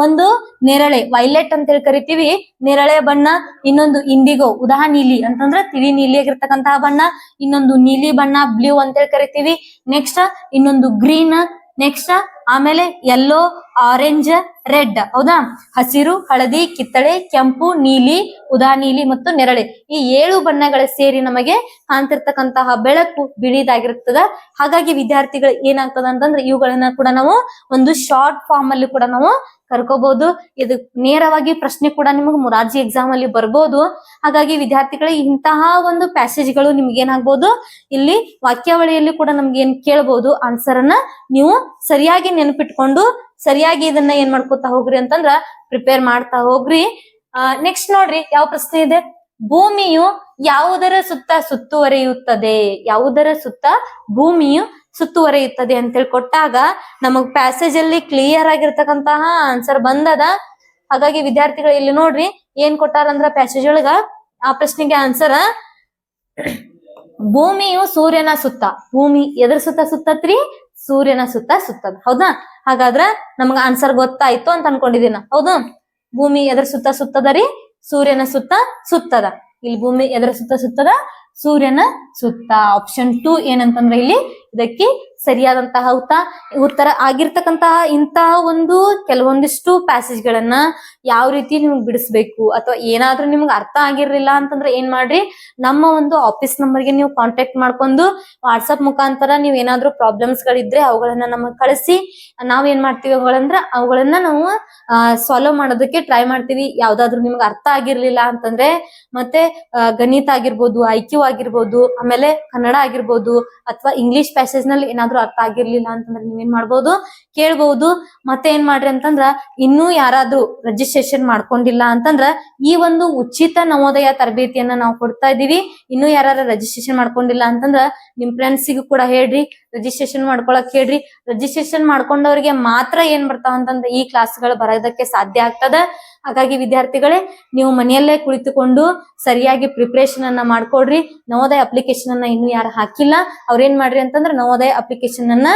Speaker 1: ಒಂದು ನೇರಳೆ ವೈಲೆಟ್ ಅಂತ ಹೇಳಿ ಕರಿತೀವಿ, ನೇರಳೆ ಬಣ್ಣ. ಇನ್ನೊಂದು ಇಂಡಿಗೋ ಉದಾ ನೀಲಿ ಅಂತಂದ್ರ ತಿಳಿ ನೀಲಿ ಆಗಿರ್ತಕ್ಕಂತಹ ಬಣ್ಣ. ಇನ್ನೊಂದು ನೀಲಿ ಬಣ್ಣ ಬ್ಲೂ ಅಂತ ಹೇಳಿ ಕರಿತೀವಿ. ನೆಕ್ಸ್ಟ್ ಇನ್ನೊಂದು ಗ್ರೀನ್. ನೆಕ್ಸ್ಟ್ ಆಮೇಲೆ ಯೆಲ್ಲೋ, ಆರೆಂಜ್, ರೆಡ್. ಹೌದಾ? ಹಸಿರು, ಹಳದಿ, ಕಿತ್ತಳೆ, ಕೆಂಪು, ನೀಲಿ, ಉದಾ ನೀಲಿ ಮತ್ತು ನೆರಳೆ. ಈ 7 ಬಣ್ಣಗಳ ಸೇರಿ ನಮಗೆ ಕಾಣ್ತಿರ್ತಕ್ಕಂತಹ ಬೆಳಕು ಬಿಳಿದಾಗಿರ್ತದ. ಹಾಗಾಗಿ ವಿದ್ಯಾರ್ಥಿಗಳು ಏನಾಗ್ತದ ಅಂತಂದ್ರೆ ಇವುಗಳನ್ನ ಕೂಡ ನಾವು ಒಂದು ಶಾರ್ಟ್ ಫಾರ್ಮ್ ಅಲ್ಲಿ ಕೂಡ ನಾವು ಕರ್ಕೋಬಹುದು. ಇದು ನೇರವಾಗಿ ಪ್ರಶ್ನೆ ಕೂಡ ನಿಮಗೆ ಮೊರಾರ್ಜಿ ಎಕ್ಸಾಮ್ ಅಲ್ಲಿ ಬರ್ಬೋದು. ಹಾಗಾಗಿ ವಿದ್ಯಾರ್ಥಿಗಳಿಗೆ ಇಂತಹ ಒಂದು ಪ್ಯಾಸೇಜ್ಗಳು ನಿಮ್ಗೆ ಏನಾಗ್ಬೋದು, ಇಲ್ಲಿ ವಾಕ್ಯಾವಳಿಯಲ್ಲಿ ಕೂಡ ನಮ್ಗೆ ಏನ್ ಕೇಳ್ಬಹುದು, ಆನ್ಸರ್ ಅನ್ನ ನೀವು ಸರಿಯಾಗಿ ನೆನಪಿಟ್ಕೊಂಡು ಸರಿಯಾಗಿ ಇದನ್ನ ಏನ್ ಮಾಡ್ಕೊತಾ ಹೋಗ್ರಿ ಅಂತಂದ್ರ ಪ್ರಿಪೇರ್ ಮಾಡ್ತಾ ಹೋಗ್ರಿ. ನೆಕ್ಸ್ಟ್ ನೋಡ್ರಿ, ಯಾವ ಪ್ರಶ್ನೆ ಇದೆ? ಭೂಮಿಯು ಯಾವುದರ ಸುತ್ತ ಸುತ್ತುವರಿಯುತ್ತದೆ? ಯಾವುದರ ಸುತ್ತ ಭೂಮಿಯು ಸುತ್ತುವರಿಯುತ್ತದೆ ಅಂತೇಳಿ ಕೊಟ್ಟಾಗ ನಮಗ್ ಪ್ಯಾಸೇಜ್ ಅಲ್ಲಿ ಕ್ಲಿಯರ್ ಆಗಿರ್ತಕ್ಕಂತಹ ಆನ್ಸರ್ ಬಂದದ. ಹಾಗಾಗಿ ವಿದ್ಯಾರ್ಥಿಗಳು ಇಲ್ಲಿ ನೋಡ್ರಿ ಏನ್ ಕೊಟ್ಟಾರಂದ್ರ ಪ್ಯಾಸೇಜ್ ಒಳಗ ಆ ಪ್ರಶ್ನೆಗೆ ಆನ್ಸರ್ ಭೂಮಿಯು ಸೂರ್ಯನ ಸುತ್ತ. ಭೂಮಿ ಎದ್ರ ಸುತ್ತ ಸುತ್ತತ್ರಿ? ಸೂರ್ಯನ ಸುತ್ತ ಸುತ್ತದ. ಹೌದಾ? ಹಾಗಾದ್ರ ನಮಗ ಆನ್ಸರ್ ಗೊತ್ತಾಯ್ತು ಅಂತ ಅನ್ಕೊಂಡಿದೀನ. ಹೌದು? ಭೂಮಿ ಎದ್ರ ಸುತ್ತ ಸುತ್ತದ ರೀ? ಸೂರ್ಯನ ಸುತ್ತ ಸುತ್ತದ. ಇಲ್ಲಿ ಭೂಮಿ ಎದ್ರ ಸುತ್ತ ಸುತ್ತದ? ಸೂರ್ಯನ ಸುತ್ತ. ಆಪ್ಷನ್ 2 ಏನಂತಂದ್ರೆ ಇಲ್ಲಿ ಇದಕ್ಕೆ ಸರಿಯಾದಂತಹ ಉತ್ತರ ಆಗಿರ್ತಕ್ಕಂತಹ ಇಂತಹ ಒಂದು ಕೆಲವೊಂದಿಷ್ಟು ಪ್ಯಾಸೇಜ್ ಗಳನ್ನ ಯಾವ ರೀತಿ ನಿಮ್ಗೆ ಬಿಡಿಸ್ಬೇಕು, ಅಥವಾ ಏನಾದ್ರೂ ನಿಮ್ಗೆ ಅರ್ಥ ಆಗಿರ್ಲಿಲ್ಲ ಅಂತಂದ್ರೆ ಏನ್ ಮಾಡ್ರಿ, ನಮ್ಮ ಒಂದು ಆಫೀಸ್ ನಂಬರ್ಗೆ ನೀವು ಕಾಂಟ್ಯಾಕ್ಟ್ ಮಾಡ್ಕೊಂಡು ವಾಟ್ಸಪ್ ಮುಖಾಂತರ ನೀವ್ ಏನಾದ್ರೂ ಪ್ರಾಬ್ಲಮ್ಸ್ ಗಳಿದ್ರೆ ಅವುಗಳನ್ನ ನಮಗ್ ಕಳಿಸಿ ನಾವ್ ಏನ್ ಮಾಡ್ತೀವಿ ಅವುಗಳನ್ನ ನಾವು ಸಾಲ್ವ್ ಮಾಡೋದಕ್ಕೆ ಟ್ರೈ ಮಾಡ್ತೀವಿ. ಯಾವ್ದಾದ್ರು ನಿಮ್ಗೆ ಅರ್ಥ ಆಗಿರ್ಲಿಲ್ಲ ಅಂತಂದ್ರೆ ಮತ್ತೆ ಗಣಿತ ಆಗಿರ್ಬೋದು, IQ ಆಗಿರ್ಬೋದು, ಆಮೇಲೆ ಕನ್ನಡ ಆಗಿರ್ಬೋದು, ಅಥವಾ ಇಂಗ್ಲಿಷ್ ಪ್ಯಾಸೇಜ್ ನಲ್ಲಿ ಏನಾದ್ರೂ ಅರ್ಥ ಆಗಿರ್ಲಿಲ್ಲ ಅಂತಂದ್ರೆ ನೀವೇನ್ ಮಾಡ್ಬೋದು, ಕೇಳ್ಬಹುದು. ಮತ್ತೆ ಏನ್ ಮಾಡ್ರಿ ಅಂತಂದ್ರ ಇನ್ನೂ ಯಾರಾದ್ರೂ ರಿಜಿಸ್ಟ್ರೇಷನ್ ಮಾಡ್ಕೊಂಡಿಲ್ಲ ಅಂತಂದ್ರ ಈ ಒಂದು ಉಚಿತ ನವೋದಯ ತರಬೇತಿಯನ್ನ ನಾವು ಕೊಡ್ತಾ ಇದೀವಿ. ಇನ್ನೂ ಯಾರು ರಿಜಿಸ್ಟ್ರೇಷನ್ ಮಾಡ್ಕೊಂಡಿಲ್ಲ ಅಂತಂದ್ರ ನಿಮ್ ಫ್ರೆಂಡ್ಸಿಗೂ ಕೂಡ ಹೇಳ್ರಿ, ರಿಜಿಸ್ಟ್ರೇಷನ್ ಮಾಡ್ಕೊಳಕ್ ಹೇಳ್ರಿ. ರಿಜಿಸ್ಟ್ರೇಷನ್ ಮಾಡ್ಕೊಂಡವ್ರಿಗೆ ಮಾತ್ರ ಏನ್ ಬರ್ತಾವ ಅಂತಂದ್ರೆ ಈ ಕ್ಲಾಸ್ಗಳು ಬರೋದಕ್ಕೆ ಸಾಧ್ಯ ಆಗ್ತದ. ಹಾಗಾಗಿ ವಿದ್ಯಾರ್ಥಿಗಳೇ ನೀವು ಮನೆಯಲ್ಲೇ ಕುಳಿತುಕೊಂಡು ಸರಿಯಾಗಿ ಪ್ರಿಪರೇಷನ್ ಅನ್ನ ಮಾಡ್ಕೊಡ್ರಿ. ನವೋದಯ ಅಪ್ಲಿಕೇಶನ್ ಅನ್ನ ಇನ್ನೂ ಯಾರು ಹಾಕಿಲ್ಲ ಅವ್ರೇನ್ ಮಾಡ್ರಿ ಅಂತಂದ್ರೆ ನವೋದಯ ಅಪ್ಲಿಕೇಶನ್ ಅನ್ನ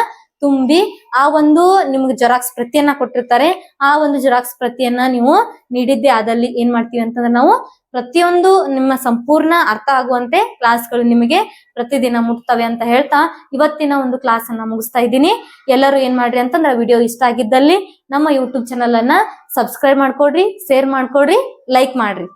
Speaker 1: ತುಂಬಿ ಆ ಒಂದು ನಿಮ್ಗೆ ಜೆರಾಕ್ಸ್ ಪ್ರತಿಯನ್ನ ಕೊಟ್ಟಿರ್ತಾರೆ. ಆ ಒಂದು ಜೆರಾಕ್ಸ್ ಪ್ರತಿಯನ್ನ ನೀವು ನೀಡಿದ್ದೆ ಆದಲ್ಲಿ ಏನ್ ಮಾಡ್ತೀವಿ ಅಂತಂದ್ರೆ ನಾವು ಪ್ರತಿಯೊಂದು ನಿಮ್ಮ ಸಂಪೂರ್ಣ ಅರ್ಥ ಆಗುವಂತೆ ಕ್ಲಾಸ್ಗಳು ನಿಮಗೆ ಪ್ರತಿದಿನ ಮುಟ್ತವೆ ಅಂತ ಹೇಳ್ತಾ ಇವತ್ತಿನ ಒಂದು ಕ್ಲಾಸ್ ಅನ್ನ ಮುಗಿಸ್ತಾ ಇದ್ದೀನಿ. ಎಲ್ಲರೂ ಏನ್ ಮಾಡ್ರಿ ಅಂತಂದ್ರೆ ವಿಡಿಯೋ ಇಷ್ಟ ಆಗಿದ್ದಲ್ಲಿ ನಮ್ಮ ಯೂಟ್ಯೂಬ್ ಚಾನಲ್ ಅನ್ನ ಸಬ್ಸ್ಕ್ರೈಬ್ ಮಾಡ್ಕೊಡ್ರಿ, ಶೇರ್ ಮಾಡ್ಕೊಡ್ರಿ, ಲೈಕ್ ಮಾಡ್ರಿ.